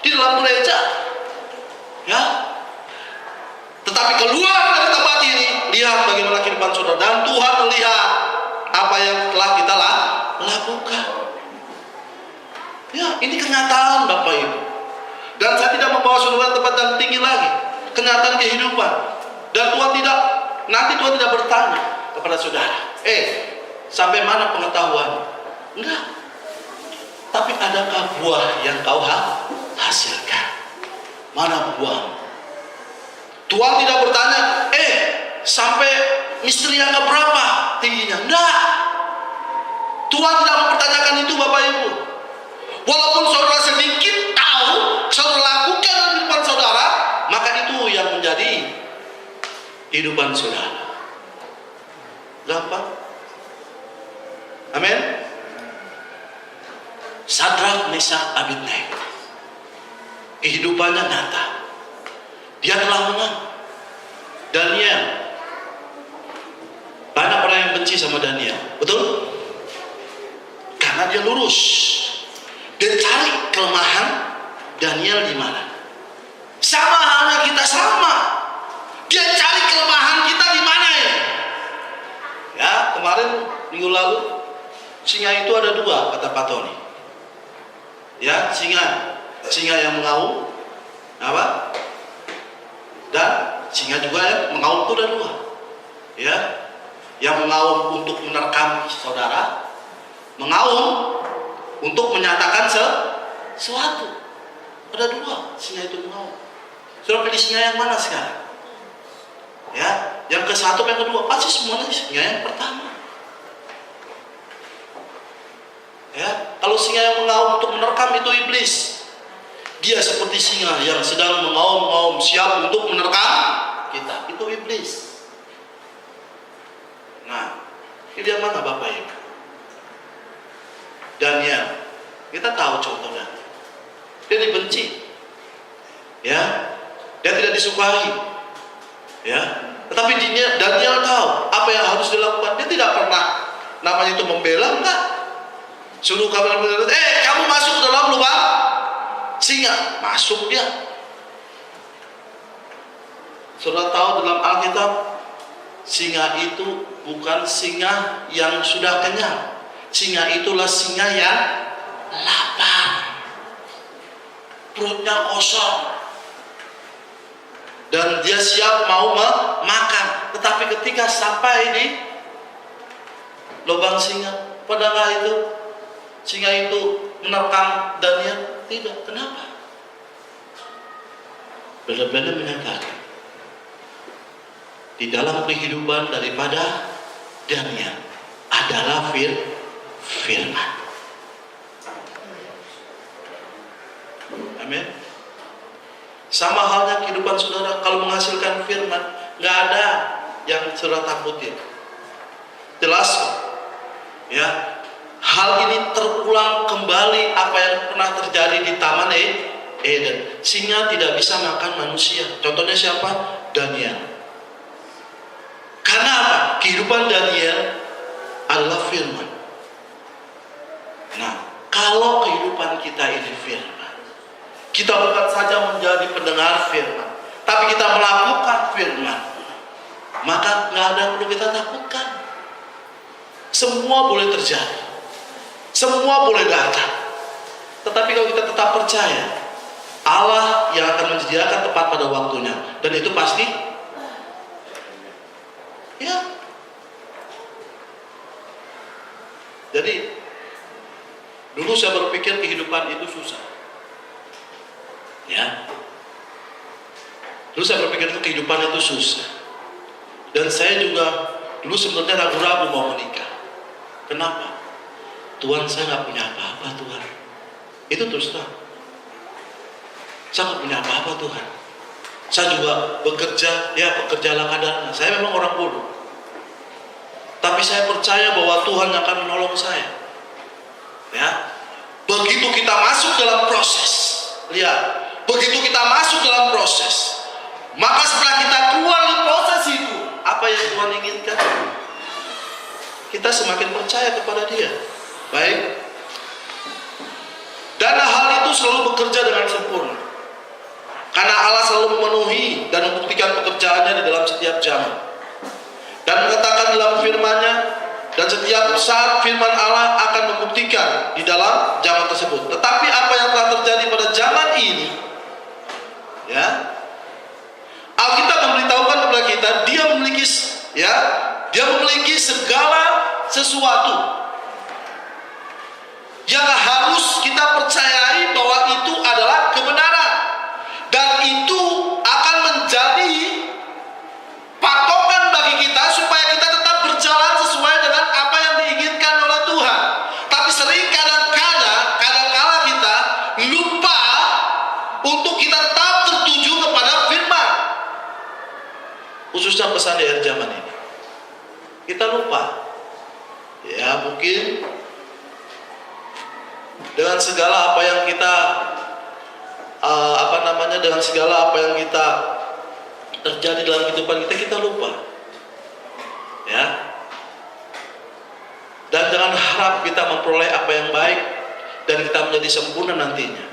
di dalam gereja. Ya. Tetapi keluar dari tempat ini, lihat bagaimana kehidupan saudara, dan Tuhan melihat apa yang telah kita lakukan. Ya, ini kenyataan Bapak Ibu. Dan saya tidak membawa saudara tempat yang tinggi lagi, kenyataan kehidupan. Dan Tuhan tidak, nanti Tuhan tidak bertanya kepada saudara, sampai mana pengetahuan? Enggak. Tapi adakah buah yang kau hasilkan? Mana buah? Tuhan tidak bertanya, sampai misteri yang keberapa tingginya? Enggak. Tuhan tidak mempertanyakan itu Bapak Ibu. Walaupun saudara sedikit tahu, saudara lakukan dalam kehidupan saudara, maka itu yang menjadi kehidupan saudara. Gampang. Amin. Sadrak, Meshach, Abednego, kehidupannya nyata. Dia telah menang. Daniel, banyak orang yang benci sama Daniel, betul? Karena dia lurus. Dia cari kelemahan Daniel di mana. Sama halnya kita sama. Dia cari kelemahan kita di mana ya? Ya, kemarin minggu lalu singa itu ada dua, kata Pak Tony. Ya, singa yang mengaum, apa? Dan singa juga yang mengaum itu ada dua. Ya, yang mengaum untuk menerkam saudara, mengaum untuk menyatakan sesuatu. Ada dua singa itu mengaum. Saudara pilih singa yang mana sekarang? Ya, yang ke satu, yang kedua, pasti semuanya singa yang pertama. Ya, kalau singa yang mengaum untuk menerkam itu iblis. Dia seperti singa yang sedang mengaum-ngaum siap untuk menerkam kita. Itu iblis. Nah, ini dia mana Bapak Ibu? Daniel, kita tahu contohnya. Dia dibenci. Ya, dia tidak disukai. Ya, tetapi Daniel tahu apa yang harus dilakukan. Dia tidak pernah namanya itu membela, enggak. Suruh kamu masuk ke dalam lubang singa, masuk dia. Saudara tahu dalam Alkitab, singa itu bukan singa yang sudah kenyang. Singa itulah singa yang lapar, perutnya kosong, dan dia siap mau makan. Tetapi ketika sampai di lubang singa, padahal itu singa itu menerkam Daniel? Tidak. Kenapa? Benar-benar menyatakan di dalam kehidupan daripada Daniel adalah firman. Amin. Sama halnya kehidupan saudara, kalau menghasilkan firman, nggak ada yang saudara takutin. Jelas kok. Ya, hal ini terulang kembali apa yang pernah terjadi di Taman Eden. Singa tidak bisa makan manusia. Contohnya siapa? Daniel. Karena apa? Kehidupan Daniel adalah firman. Nah, kalau kehidupan kita ini firman, kita bukan saja menjadi pendengar firman, tapi kita melakukan firman, maka nggak ada yang perlu kita takutkan. Semua boleh terjadi. semua boleh datang. Tetapi kalau kita tetap percaya, Allah yang akan menyediakan tepat pada waktunya, dan itu pasti, ya. Jadi dulu saya berpikir kehidupan itu susah, ya. Dulu saya berpikir itu kehidupan itu susah, dan saya juga dulu sebenarnya ragu-ragu mau menikah. Kenapa? Tuhan, saya nggak punya apa-apa, Tuhan. Itu terus terang. Saya nggak punya apa-apa, Tuhan. Saya juga bekerja, ya pekerja ala kadarnya. Saya memang orang bodoh. Tapi saya percaya bahwa Tuhan akan menolong saya. Ya, begitu kita masuk dalam proses, lihat, begitu kita masuk dalam proses, maka setelah kita keluar dari proses itu, apa yang Tuhan inginkan, kita semakin percaya kepada Dia. Baik. Dan hal itu selalu bekerja dengan sempurna, karena Allah selalu memenuhi dan membuktikan pekerjaannya di dalam setiap zaman, dan mengatakan dalam firman-Nya, dan setiap saat firman Allah akan membuktikan di dalam zaman tersebut. Tetapi apa yang telah terjadi pada zaman ini, ya, Alkitab memberitahukan kepada kita, dia memiliki segala sesuatu yang harus kita percayai bahwa itu adalah kebenaran, dan itu akan menjadi patokan bagi kita supaya kita tetap berjalan sesuai dengan apa yang diinginkan oleh Tuhan. Tapi sering kadang-kala kita lupa untuk kita tetap tertuju kepada firman, khususnya pesan di akhir zaman ini. Kita lupa, ya, mungkin dengan segala apa yang kita dengan segala apa yang kita terjadi dalam kehidupan kita lupa, ya. Dan jangan harap kita memperoleh apa yang baik dan kita menjadi sempurna nantinya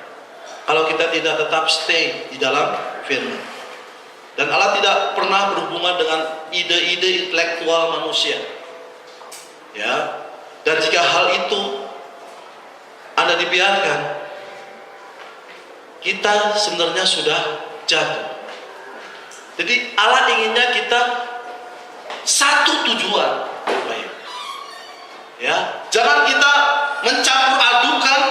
kalau kita tidak tetap stay di dalam firman. Dan Allah tidak pernah berhubungan dengan ide-ide intelektual manusia, ya. Dan jika hal itu Anda dibiarkan, kita sebenarnya sudah jatuh. Jadi Allah inginnya kita satu tujuan, baik. Ya, jangan kita mencampur adukan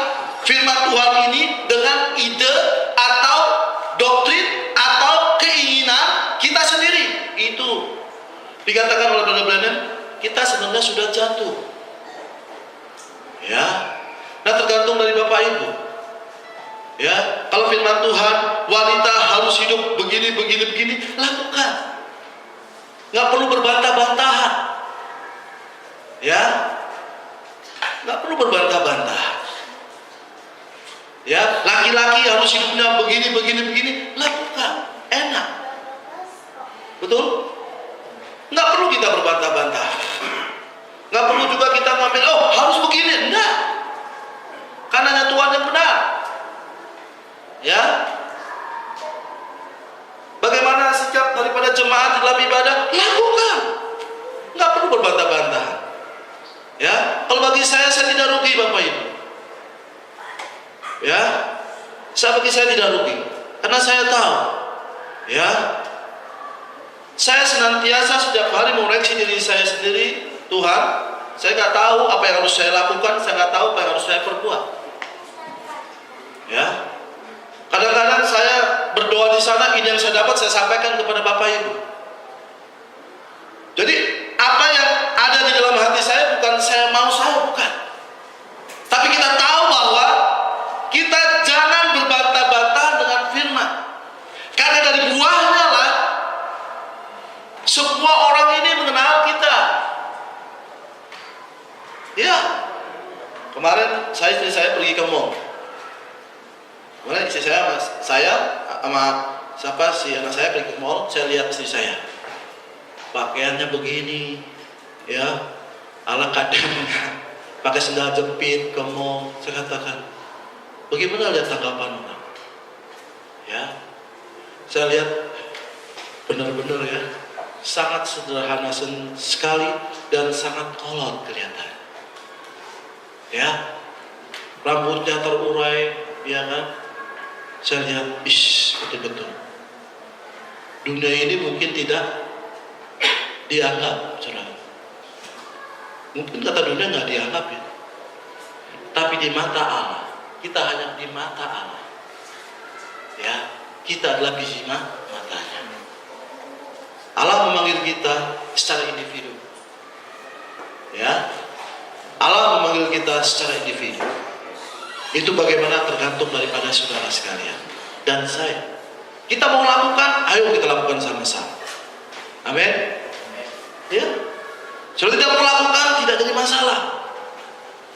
firman Tuhan ini dengan ide atau doktrin atau keinginan kita sendiri. Itu dikatakan oleh Brother Branham, kita sebenarnya sudah jatuh. Ya. Nah, tergantung dari Bapak Ibu. Ya, kalau firman Tuhan, wanita harus hidup begini, lakukan. Nggak perlu berbantah-bantahan. Ya, nggak perlu berbantah-bantahan. Ya, laki-laki harus hidupnya begini, lakukan. Enak. Betul? Nggak perlu kita berbantah-bantah. Nggak perlu juga kita ngambil, harus begini. Enggak. Karena hanya Tuhan yang benar. Ya. Bagaimana sikap daripada jemaat dalam ibadah? Lakukan. Nggak perlu berbantah-bantah. Ya. Kalau bagi saya tidak rugi, Bapak Ibu. Ya. Bagi saya tidak rugi. Karena saya tahu. Ya. Saya senantiasa setiap hari mengoreksi diri saya sendiri. Tuhan, saya nggak tahu apa yang harus saya lakukan. Saya nggak tahu apa yang harus saya perbuat. Ya. Kadang-kadang saya berdoa di sana, ini yang saya dapat saya sampaikan kepada Bapak Ibu. Jadi apa yang ada di dalam hati saya bukan saya mau, bukan. Tapi kita tahu bahwa kita jangan berbantah-bantah dengan firman. Karena dari buahnya lah semua orang ini mengenal kita. Ya. Kemarin istri saya pergi ke mall. Kemudian istri saya sama anak saya pergi ke mall, saya lihat istri saya pakaiannya begini, ya, ala kadarnya, pakai sendal jepit ke mall. Saya katakan, bagaimana lihat tanggapan orang? Ya, saya lihat benar-benar ya, sangat sederhana sekali dan sangat kolot kelihatan. Ya, rambutnya terurai, ya kan? Saya lihat, betul-betul. Dunia ini mungkin tidak dianggap, saudara. Mungkin kata dunia nggak dianggap ya. Tapi di mata Allah, kita hanya di mata Allah. Ya, kita adalah biji matanya. Allah memanggil kita secara individu. Ya, Allah memanggil kita secara individu. Itu bagaimana tergantung daripada saudara sekalian dan saya. Kita mau lakukan, ayo kita lakukan sama-sama. Amin. Ya, kalau tidak mau lakukan tidak jadi masalah.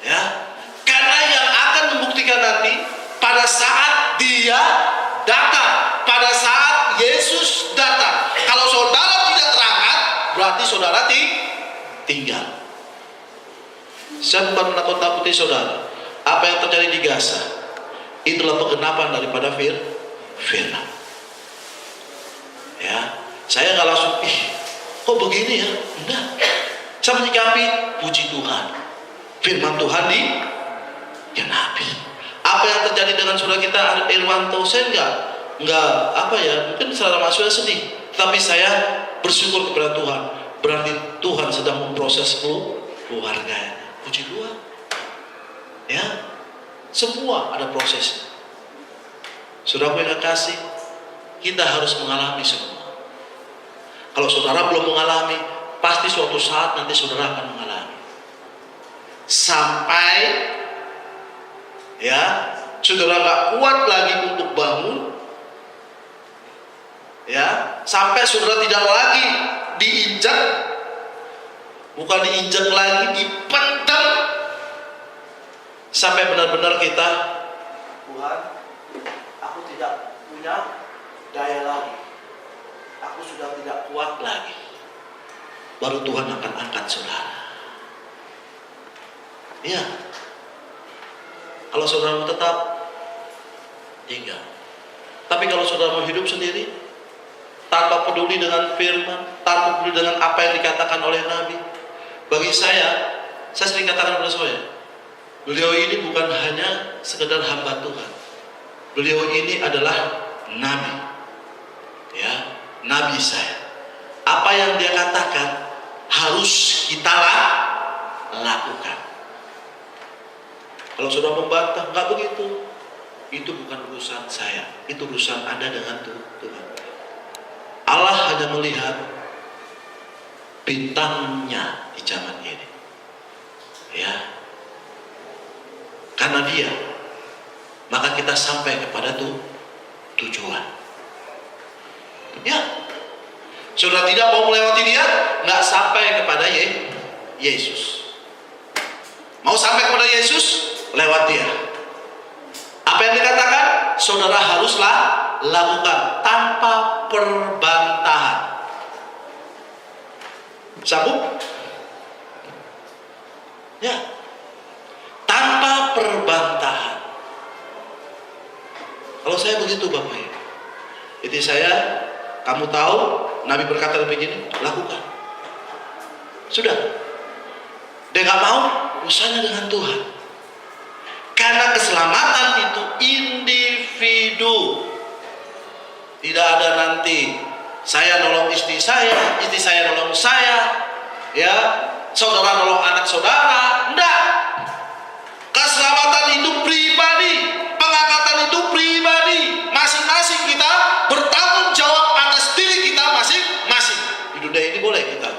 Ya, karena yang akan membuktikan nanti pada saat Dia datang, pada saat Yesus datang. Kalau saudara tidak terangkat, berarti saudara tinggal. Saya bukan menakut-nakuti saudara. Apa yang terjadi di Gaza itulah penggenapan daripada firman. Ya, saya nggak langsung, kok begini ya? Enggak. Saya menyikapi, puji Tuhan, firman Tuhan digenapi. Apa yang terjadi dengan saudara kita Irwanto, saya enggak apa ya, mungkin secara manusia sedih, tapi saya bersyukur kepada Tuhan. Berarti Tuhan sedang memproses keluarganya. Puji Tuhan. Ya, semua ada prosesnya. Saudara yang kasih, kita harus mengalami semua. Kalau saudara belum mengalami, pasti suatu saat nanti saudara akan mengalami. Sampai ya, saudara nggak kuat lagi untuk bangun. Ya, sampai saudara tidak lagi diinjak, bukan diinjak lagi, dipendam. Sampai benar-benar kita, Tuhan, aku tidak punya daya lagi, aku sudah tidak kuat lagi. Baru Tuhan akan angkat saudara. Iya. Kalau saudara mau tetap, tinggal. Tapi kalau saudara mau hidup sendiri, tanpa peduli dengan firman, tanpa peduli dengan apa yang dikatakan oleh Nabi, bagi saya sering katakan kepada saya, beliau ini bukan hanya sekedar hamba Tuhan. Beliau ini adalah Nabi. Ya, Nabi saya. Apa yang dia katakan harus kita lakukan. Kalau sudah membantah, nggak begitu. Itu bukan urusan saya. Itu urusan Anda dengan Tuhan. Allah hanya melihat bintangnya di zaman ini. Ya. Karena Dia, maka kita sampai kepada tujuan. Ya, sudah tidak mau melewati Dia, nggak sampai kepada Yesus. Mau sampai kepada Yesus, lewat Dia. Apa yang dikatakan, saudara haruslah lakukan tanpa perbantahan. Sambung? Ya. Tanpa perbantahan. Kalau saya begitu Bapak Ibu. Jadi saya, kamu tahu, Nabi berkata begini, lakukan. Sudah. Dia nggak mau, urusannya dengan Tuhan. Karena keselamatan itu individu. Tidak ada nanti saya nolong istri saya nolong saya, ya, saudara nolong anak saudara. Enggak. Keselamatan itu pribadi, pengangkatan itu pribadi. Masing-masing kita bertanggung jawab atas diri kita masing-masing. Di dunia ini boleh kita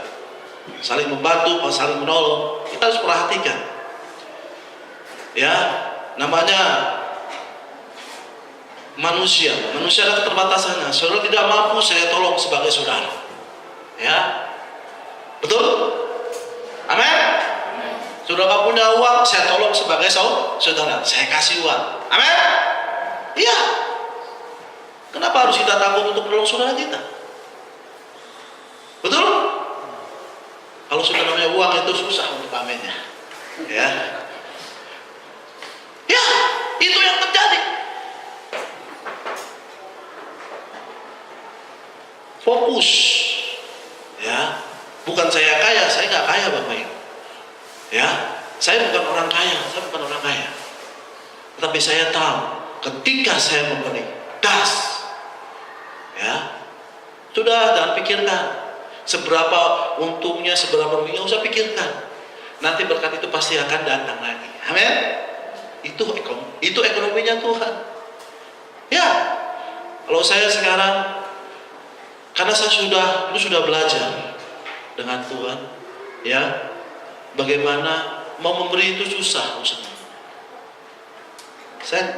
saling membantu, saling menolong. Kita harus perhatikan. Ya, namanya manusia ada keterbatasannya. Saudara tidak mampu, saya tolong sebagai saudara. Ya, betul? Amin. Saudara nggak punya uang, saya tolong sebagai saudara. Saya kasih uang. Amin. Iya. Kenapa harus kita takut untuk menolong saudara kita? Betul? Kalau sudah namanya uang itu susah untuk aminnya. Ya. Ya, itu yang terjadi. Fokus. Ya. Bukan saya kaya, saya nggak kaya Bapak Ibu. Ya, saya bukan orang kaya, Tetapi saya tahu ketika saya memberi, gas, ya, sudah, jangan pikirkan seberapa untungnya, seberapa ruginya, usah pikirkan. Nanti berkat itu pasti akan datang lagi. Amin. Itu ekonominya Tuhan. Ya, kalau saya sekarang, karena saya sudah belajar dengan Tuhan, ya, bagaimana mau memberi itu susah.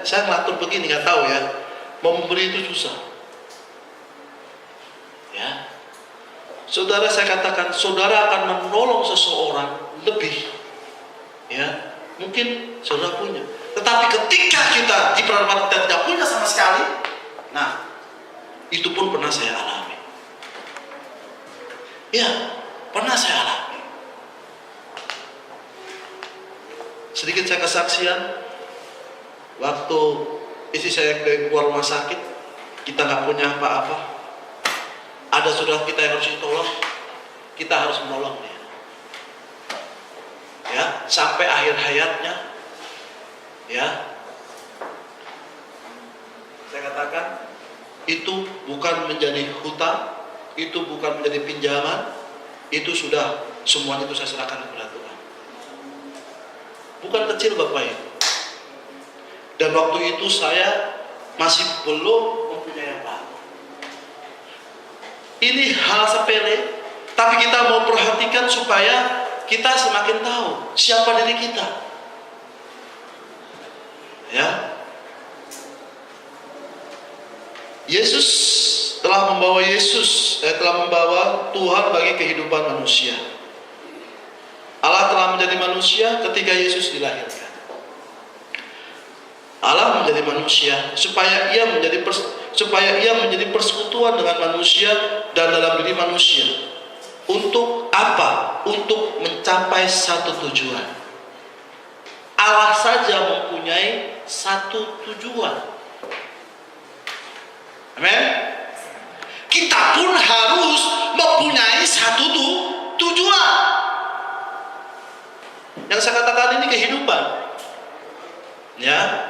Saya ngatur begini, nggak tahu ya, mau memberi itu susah. Ya, saudara, saya katakan, saudara akan menolong seseorang lebih, ya, mungkin saudara punya. Tetapi ketika kita di peradaban kita tidak punya sama sekali, nah, itu pun pernah saya alami. Ya, pernah saya alami. Sedikit saya kesaksian, waktu istri saya keluar rumah sakit, kita nggak punya apa-apa. Ada saudara kita yang harus ditolong, kita harus menolong dia. Ya, sampai akhir hayatnya, ya. Saya katakan, itu bukan menjadi hutang, itu bukan menjadi pinjaman, itu sudah semuanya itu saya serahkan kepada Tuhan. Bukan kecil Bapak Ibu. Dan waktu itu saya masih belum mempunyai apa-apa. Ini hal sepele, tapi kita mau perhatikan supaya kita semakin tahu siapa diri kita. Ya, Yesus telah membawa Tuhan bagi kehidupan manusia. Allah telah menjadi manusia ketika Yesus dilahirkan. Allah menjadi manusia supaya ia menjadi persekutuan dengan manusia dan dalam diri manusia. Untuk apa? Untuk mencapai satu tujuan. Allah saja mempunyai satu tujuan. Amin. Kita pun harus mempunyai satu tujuan. Yang saya katakan ini kehidupan. Ya.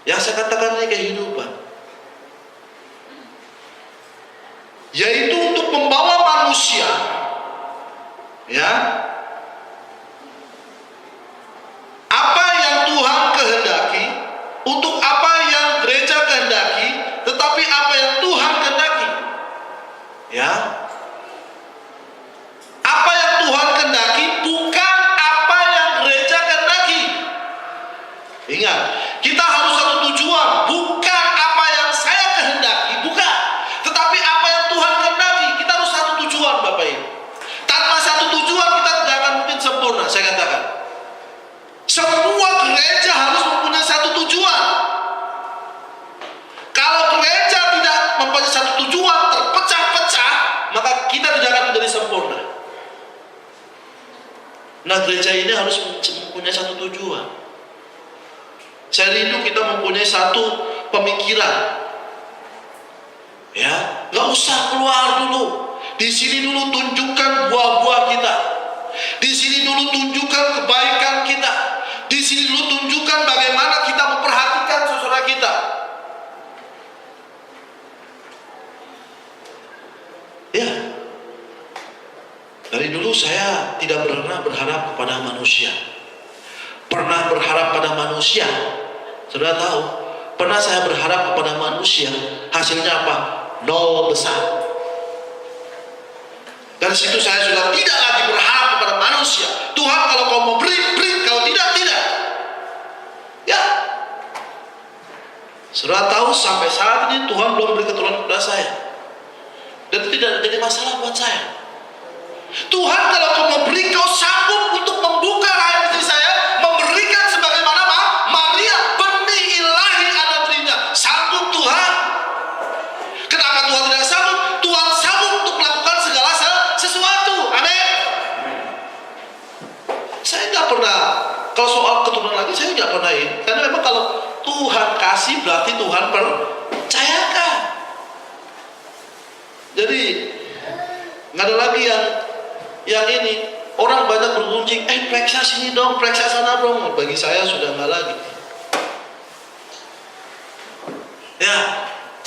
Yang saya katakan ini kehidupan, yaitu untuk membawa manusia, ya, apa yang Tuhan kehendaki, untuk apa yang gereja kehendaki, tetapi apa yang Tuhan kehendaki, ya, apa yang Tuhan kehendaki bukan apa yang gereja kehendaki. Ingat, kita harus satu tujuan, bukan apa yang saya kehendaki, bukan, tetapi apa yang Tuhan kehendaki. Kita harus satu tujuan, Bapak Ibu. Tanpa satu tujuan kita tidak akan mungkin sempurna. Saya katakan, semua gereja harus mempunyai satu tujuan. Kalau gereja tidak mempunyai satu tujuan, terpecah-pecah, maka kita tidak akan menjadi sempurna. Nah, gereja ini harus mempunyai satu tujuan. Saya rindu kita mempunyai satu pemikiran. Ya, nggak usah keluar dulu. Di sini dulu tunjukkan buah-buah kita. Di sini dulu tunjukkan kebaikan kita. Di sini dulu tunjukkan bagaimana kita memperhatikan saudara kita. Ya, dari dulu saya tidak pernah berharap kepada manusia. Pernah berharap pada manusia. Saudara tahu, pernah saya berharap kepada manusia, hasilnya apa? 0 besar. Dari situ saya sudah tidak lagi berharap kepada manusia. Tuhan, kalau kau mau beri, beri. Kalau tidak, tidak. Ya. Saudara tahu, sampai saat ini Tuhan belum beri keturunan kepada saya. Dan tidak jadi masalah buat saya. Tuhan, kalau kau mau beri, kau sanggup untuk membuka rahim istri saya, memberikan sebagaimana Maria, benih ilahi ada dirinya. Sanggup Tuhan. Kenapa Tuhan tidak sanggup? Tuhan sanggup untuk melakukan segala sesuatu. Amin. Saya nggak pernah, kalau soal keturunan lagi saya nggak pernah ini. Karena memang kalau Tuhan kasih berarti Tuhan percayakan. Jadi nggak ada lagi yang ini Orang banyak bergunjing, periksa sini dong, periksa sana dong. Bagi saya sudah nggak lagi. Ya,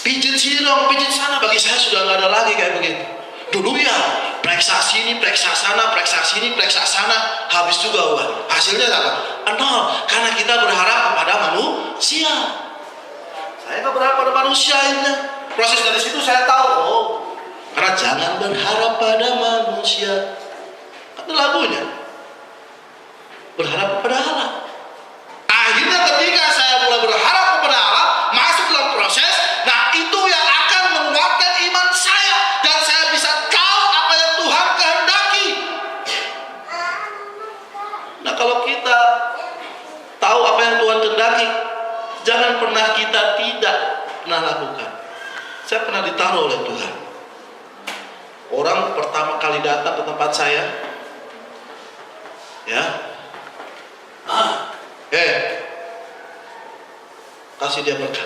pijit sini dong, pijit sana. Bagi saya sudah nggak ada lagi kayak begitu. Dulu ya, periksa sini, periksa sana, periksa sini, periksa sana. Habis juga uang. Hasilnya apa? Nol, karena kita berharap kepada manusia. Saya nggak berharap pada manusia ini. Proses dari situ saya tahu, karena jangan berharap pada manusia. Ada lagunya, berharap kepada Allah. Akhirnya ketika saya mulai berharap kepada Allah, masuk dalam proses, nah itu yang akan menguatkan iman saya, dan saya bisa tahu apa yang Tuhan kehendaki. Nah kalau kita tahu apa yang Tuhan kehendaki, jangan pernah kita tidak pernah lakukan. Saya pernah ditaruh oleh Tuhan. Orang pertama kali datang ke tempat saya, ya, kasih dia berkat.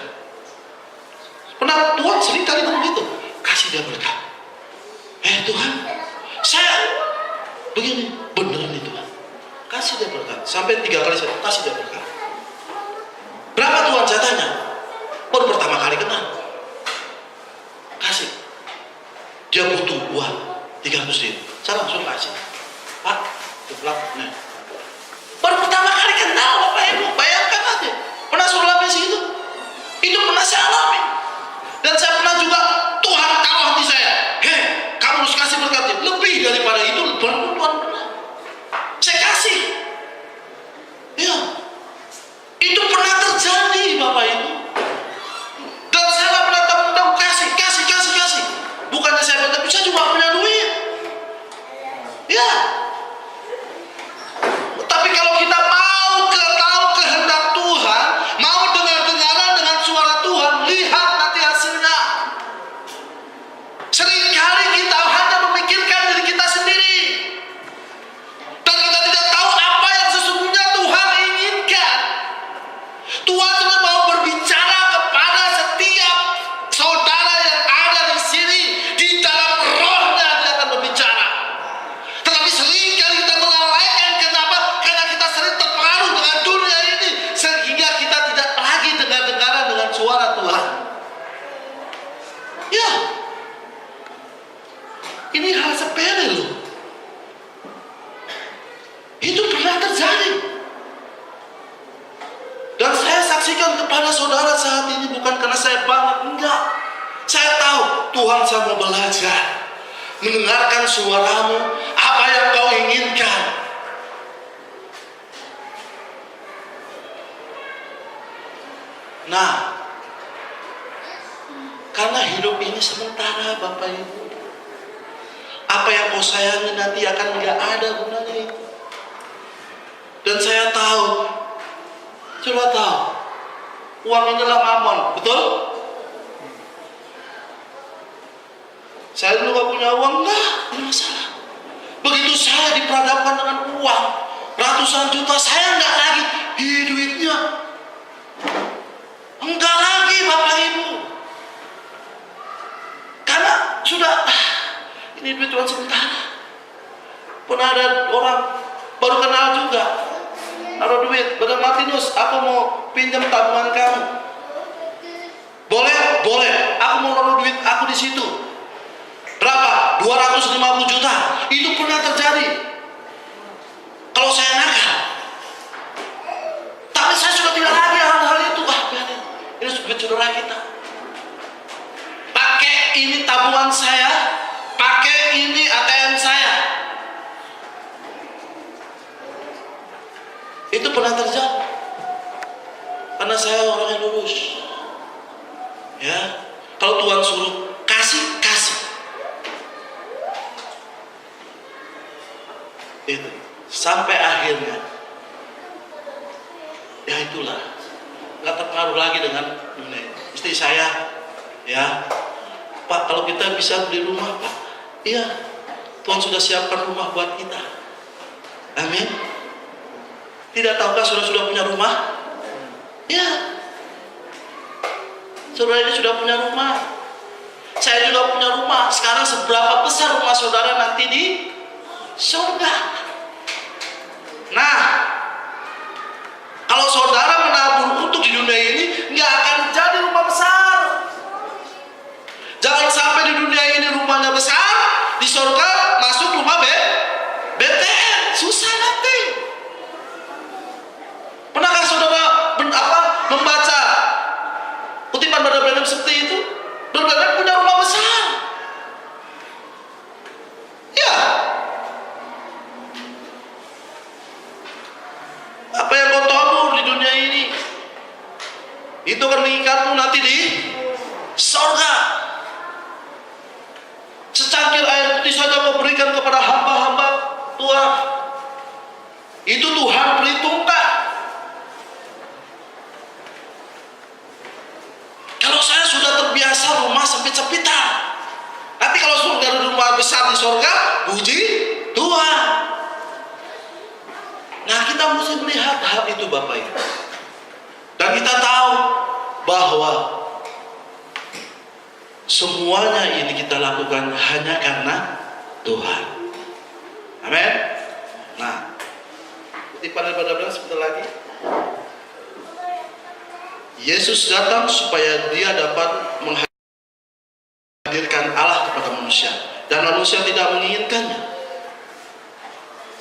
Pernah Tuhan sering kali begitu, kasih dia berkat. Tuhan, saya begini, beneran itu Tuhan, kasih dia berkat. Sampai 3 kali saya kasih dia berkat. Berapa Tuhan saya tanya? Baru pertama kali kenal, kasih. Dia butuh uang 300.000, saya langsung kasih. Pak, nah. Baru pertama kali kenal Bapak Ibu, bayangkan aja. Pernah suruh alami situ? Itu pernah saya alami. Dan saya pernah juga, Tuhan taruh hati saya, kamu harus kasih berkatnya. Lebih daripada itu, baru Tuhan pernah. Saya kasih. Ya, itu pernah terjadi Bapak Ibu. Dan saya nggak pernah tahu kasih. Bukannya saya berkata, saya juga punya duit. Ya. Tapi kalau kita mau tahu kehendak Tuhan, mau dengar-dengaran dengan suara Tuhan, lihat nanti hasilnya. Seringkali kita hanya memikirkan diri kita sendiri, dan kita tidak tahu apa yang sesungguhnya Tuhan inginkan. Tuhan cuma mau berbicara kepada setiap saudara yang ada di sini. Di dalam rohnya dia akan berbicara. Tetapi seringkali kita melalaikan. Kenapa? Karena kita sering terpengaruh dengan dunia ini, sehingga kita tidak lagi dengar-dengaran dengan suara Tuhan. Ya, ini hal sepele loh. Itu pernah terjadi. Dan saya saksikan kepada saudara saat ini, bukan karena saya bangga, enggak. Saya tahu Tuhan, saya mau belajar mendengarkan suaramu, apa yang kau inginkan. Nah, karena hidup ini sementara Bapak Ibu, apa yang kau sayangi nanti akan nggak ada gunanya itu. Dan saya tahu, coba tahu, uang inilah mamon, betul? Saya dulu gak punya uang, enggak, ini masalah. Begitu saya diperhadapkan dengan uang ratusan juta, saya enggak lagi duitnya, enggak lagi Bapak Ibu. Karena sudah, ini duit Tuhan sementara. Pernah ada orang baru kenal juga, naruh duit, Brother Martinus, aku mau pinjam tabungan kamu. Boleh, aku mau naruh duit aku di situ. Berapa? 250 juta. Itu pernah terjadi. Kalau saya nakal. Tapi saya sudah tidak lagi hal-hal itu. Biarin. Ini duit saudara kita. Pakai ini tabungan saya, pakai ini ATM saya. Itu pernah terjadi. Karena saya orang yang lurus. Ya. Kalau Tuhan suruh kasih. Itu sampai akhirnya, ya itulah, nggak terpengaruh lagi dengan dunia. Istri saya, ya Pak, kalau kita bisa beli rumah Pak, iya, Tuhan sudah siapkan rumah buat kita. Amin. Tidak tahukah sudah punya rumah? Ya, saudara ini sudah punya rumah. Saya juga punya rumah. Sekarang seberapa besar rumah saudara nanti di surga? Nah, kalau saudara menabur untuk di dunia ini, nggak akan jadi rumah besar. Jangan sampai di dunia ini rumahnya besar, di surga masuk rumah BTN, susah nanti. Pernahkah saudara membaca kutipan Brother Branham seperti itu? Brother Branham punya rumah besar. Ya. Apa yang kau tabur di dunia ini, itu akan mengikatmu nanti di surga. Secangkir air putih saja kau berikan kepada hamba-hamba Tuhan, itu Tuhan perhitungkan. Kalau saya sudah terbiasa rumah sempit-sempitan, nanti kalau surga ada rumah besar di surga, puji Tuhan. Nah, kita mesti melihat hal itu Bapak Ibu. Dan kita tahu bahwa semuanya ini kita lakukan hanya karena Tuhan. Amin. Nah, kutipan daripada Branham sebentar lagi. Yesus datang supaya dia dapat menghadirkan Allah kepada manusia, dan manusia tidak menginginkannya.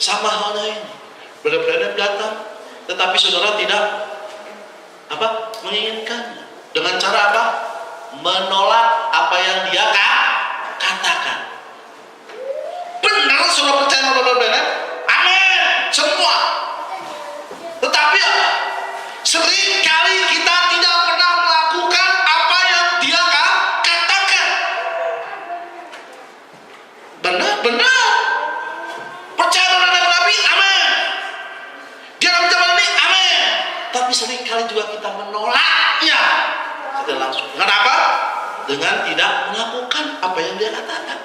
Sama halnya ini, Brother Branham datang, tetapi saudara tidak menginginkannya. Dengan cara apa? Menolak apa yang dia katakan. Benar saudara percaya sama Brother Branham? Amin. Semua. Tetapi apa? Seringkali kita tidak pernah melakukan apa yang dia katakan. Benar. Percaya dengan Nabi? Amin. Dia dalam zaman ini? Amin. Tapi seringkali juga kita menolaknya secara langsung. Dengan apa? Dengan tidak melakukan apa yang dia katakan.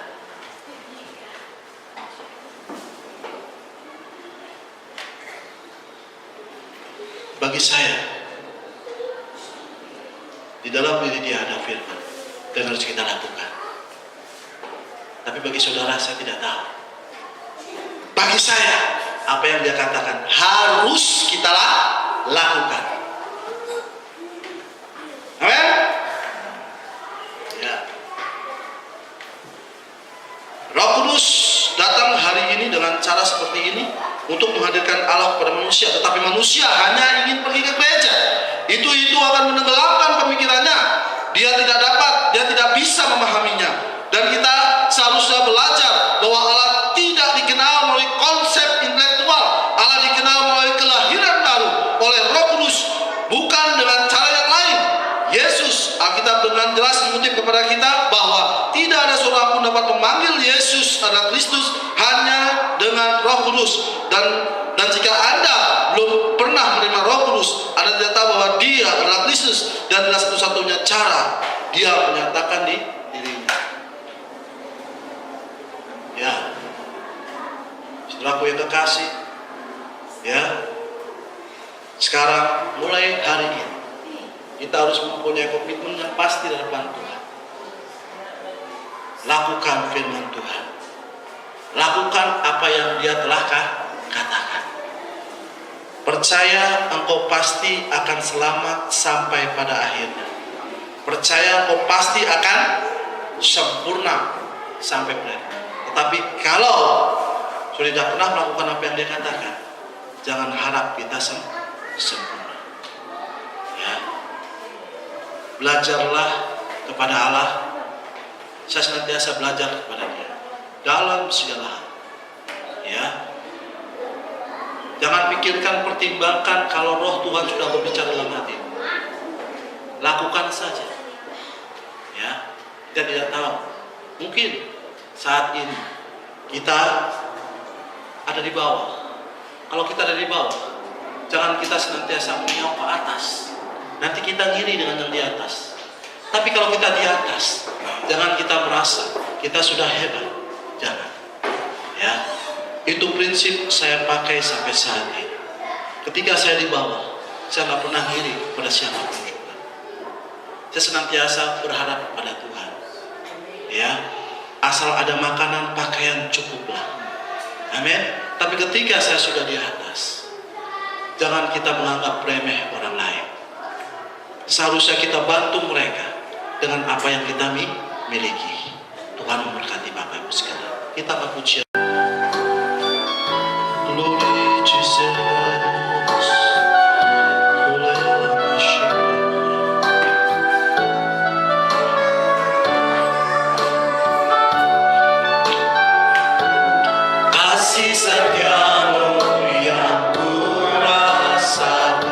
Bagi saya, di dalam diri dia ada firman dan harus kita lakukan. Tapi bagi saudara, saya tidak tahu. Bagi saya, apa yang dia katakan harus kita lakukan. Amin. Ya. Roh Kudus datang hari ini dengan cara seperti ini untuk menghadirkan Allah kepada manusia, tetapi manusia hanya ingin pergi ke gereja. Itu akan menenggelamkan pemikirannya. Dia tidak dapat, dia tidak bisa memahaminya. Dan kita seharusnya belajar bahwa Allah tidak dikenal melalui konsep intelektual. Allah dikenal melalui kelahiran baru oleh Roh Kudus, bukan dengan cara yang lain. Yesus, Alkitab dengan jelas mengutip kepada kita bahwa tidak ada seorang pun dapat memanggil Yesus adalah Kristus hanya dengan Roh Kudus. Dan jika Anda belum pernah menerima Roh Kudus, Anda tidak tahu bahwa Dia adalah Kristus dan adalah satu-satunya cara Dia menyatakan di dirinya. Ya, saudaraku yang kekasih, ya, sekarang mulai hari ini kita harus mempunyai komitmen yang pasti di hadapan Tuhan. Lakukan firman Tuhan. Lakukan apa yang Dia telah katakan. Percaya engkau pasti akan selamat sampai pada akhirnya. Percaya engkau pasti akan sempurna sampai pada akhirnya. Tetapi kalau sudah tidak pernah melakukan apa yang Dia katakan, jangan harap kita sempurna. Ya. Belajarlah kepada Allah. Saya senantiasa belajar kepada Dia dalam segala hal. Ya. Jangan pikirkan, pertimbangkan kalau Roh Tuhan sudah berbicara dalam hati. Lakukan saja. Ya. Kita tidak tahu. Mungkin saat ini kita ada di bawah. Kalau kita ada di bawah, jangan kita senantiasa menengok ke atas. Nanti kita ngiri dengan yang di atas. Tapi kalau kita di atas, jangan kita merasa kita sudah hebat. Jangan. Ya. Itu prinsip saya pakai sampai saat ini. Ketika saya di bawah, saya nggak pernah ngiri pada siapapun juga. Saya senantiasa berharap pada Tuhan. Ya, asal ada makanan, pakaian, cukuplah. Amin. Tapi ketika saya sudah di atas, jangan kita menganggap remeh orang lain. Seharusnya kita bantu mereka dengan apa yang kita miliki. Tuhan memberkati Bapak Ibu sekalian. Kita berpujian. Glory Jesus. Kasih setiamu yang kurasakan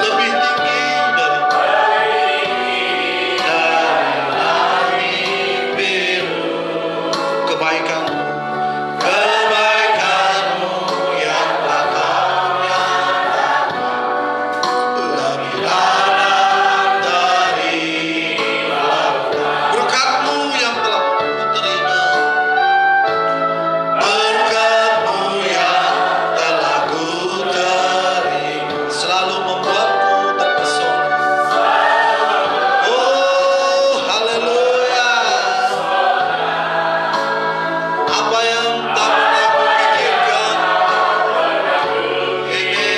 lebih tinggi dari langit biru. Kebaikanmu yang bahkan yang lebih dalam dari lautan. Berkat-Mu yang telah kuterima, berkat-Mu yang telah kuterima, selalu membuatku terpesona. Oh, haleluya. Apa yang tak pernah kupikirkan, ini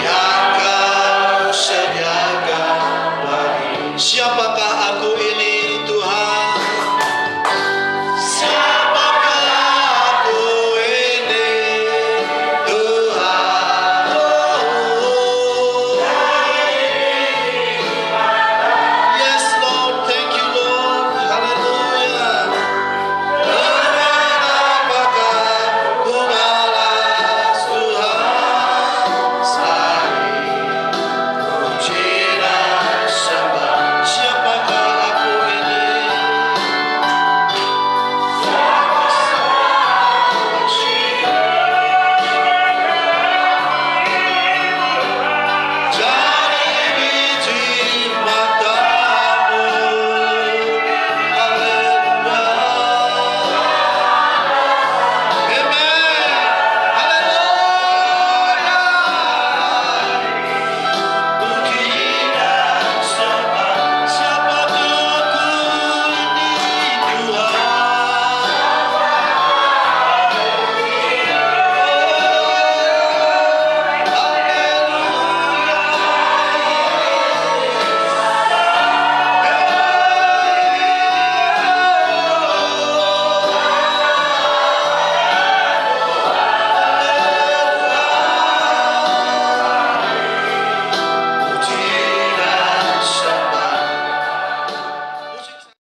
yang Kau sediakan bagi siapa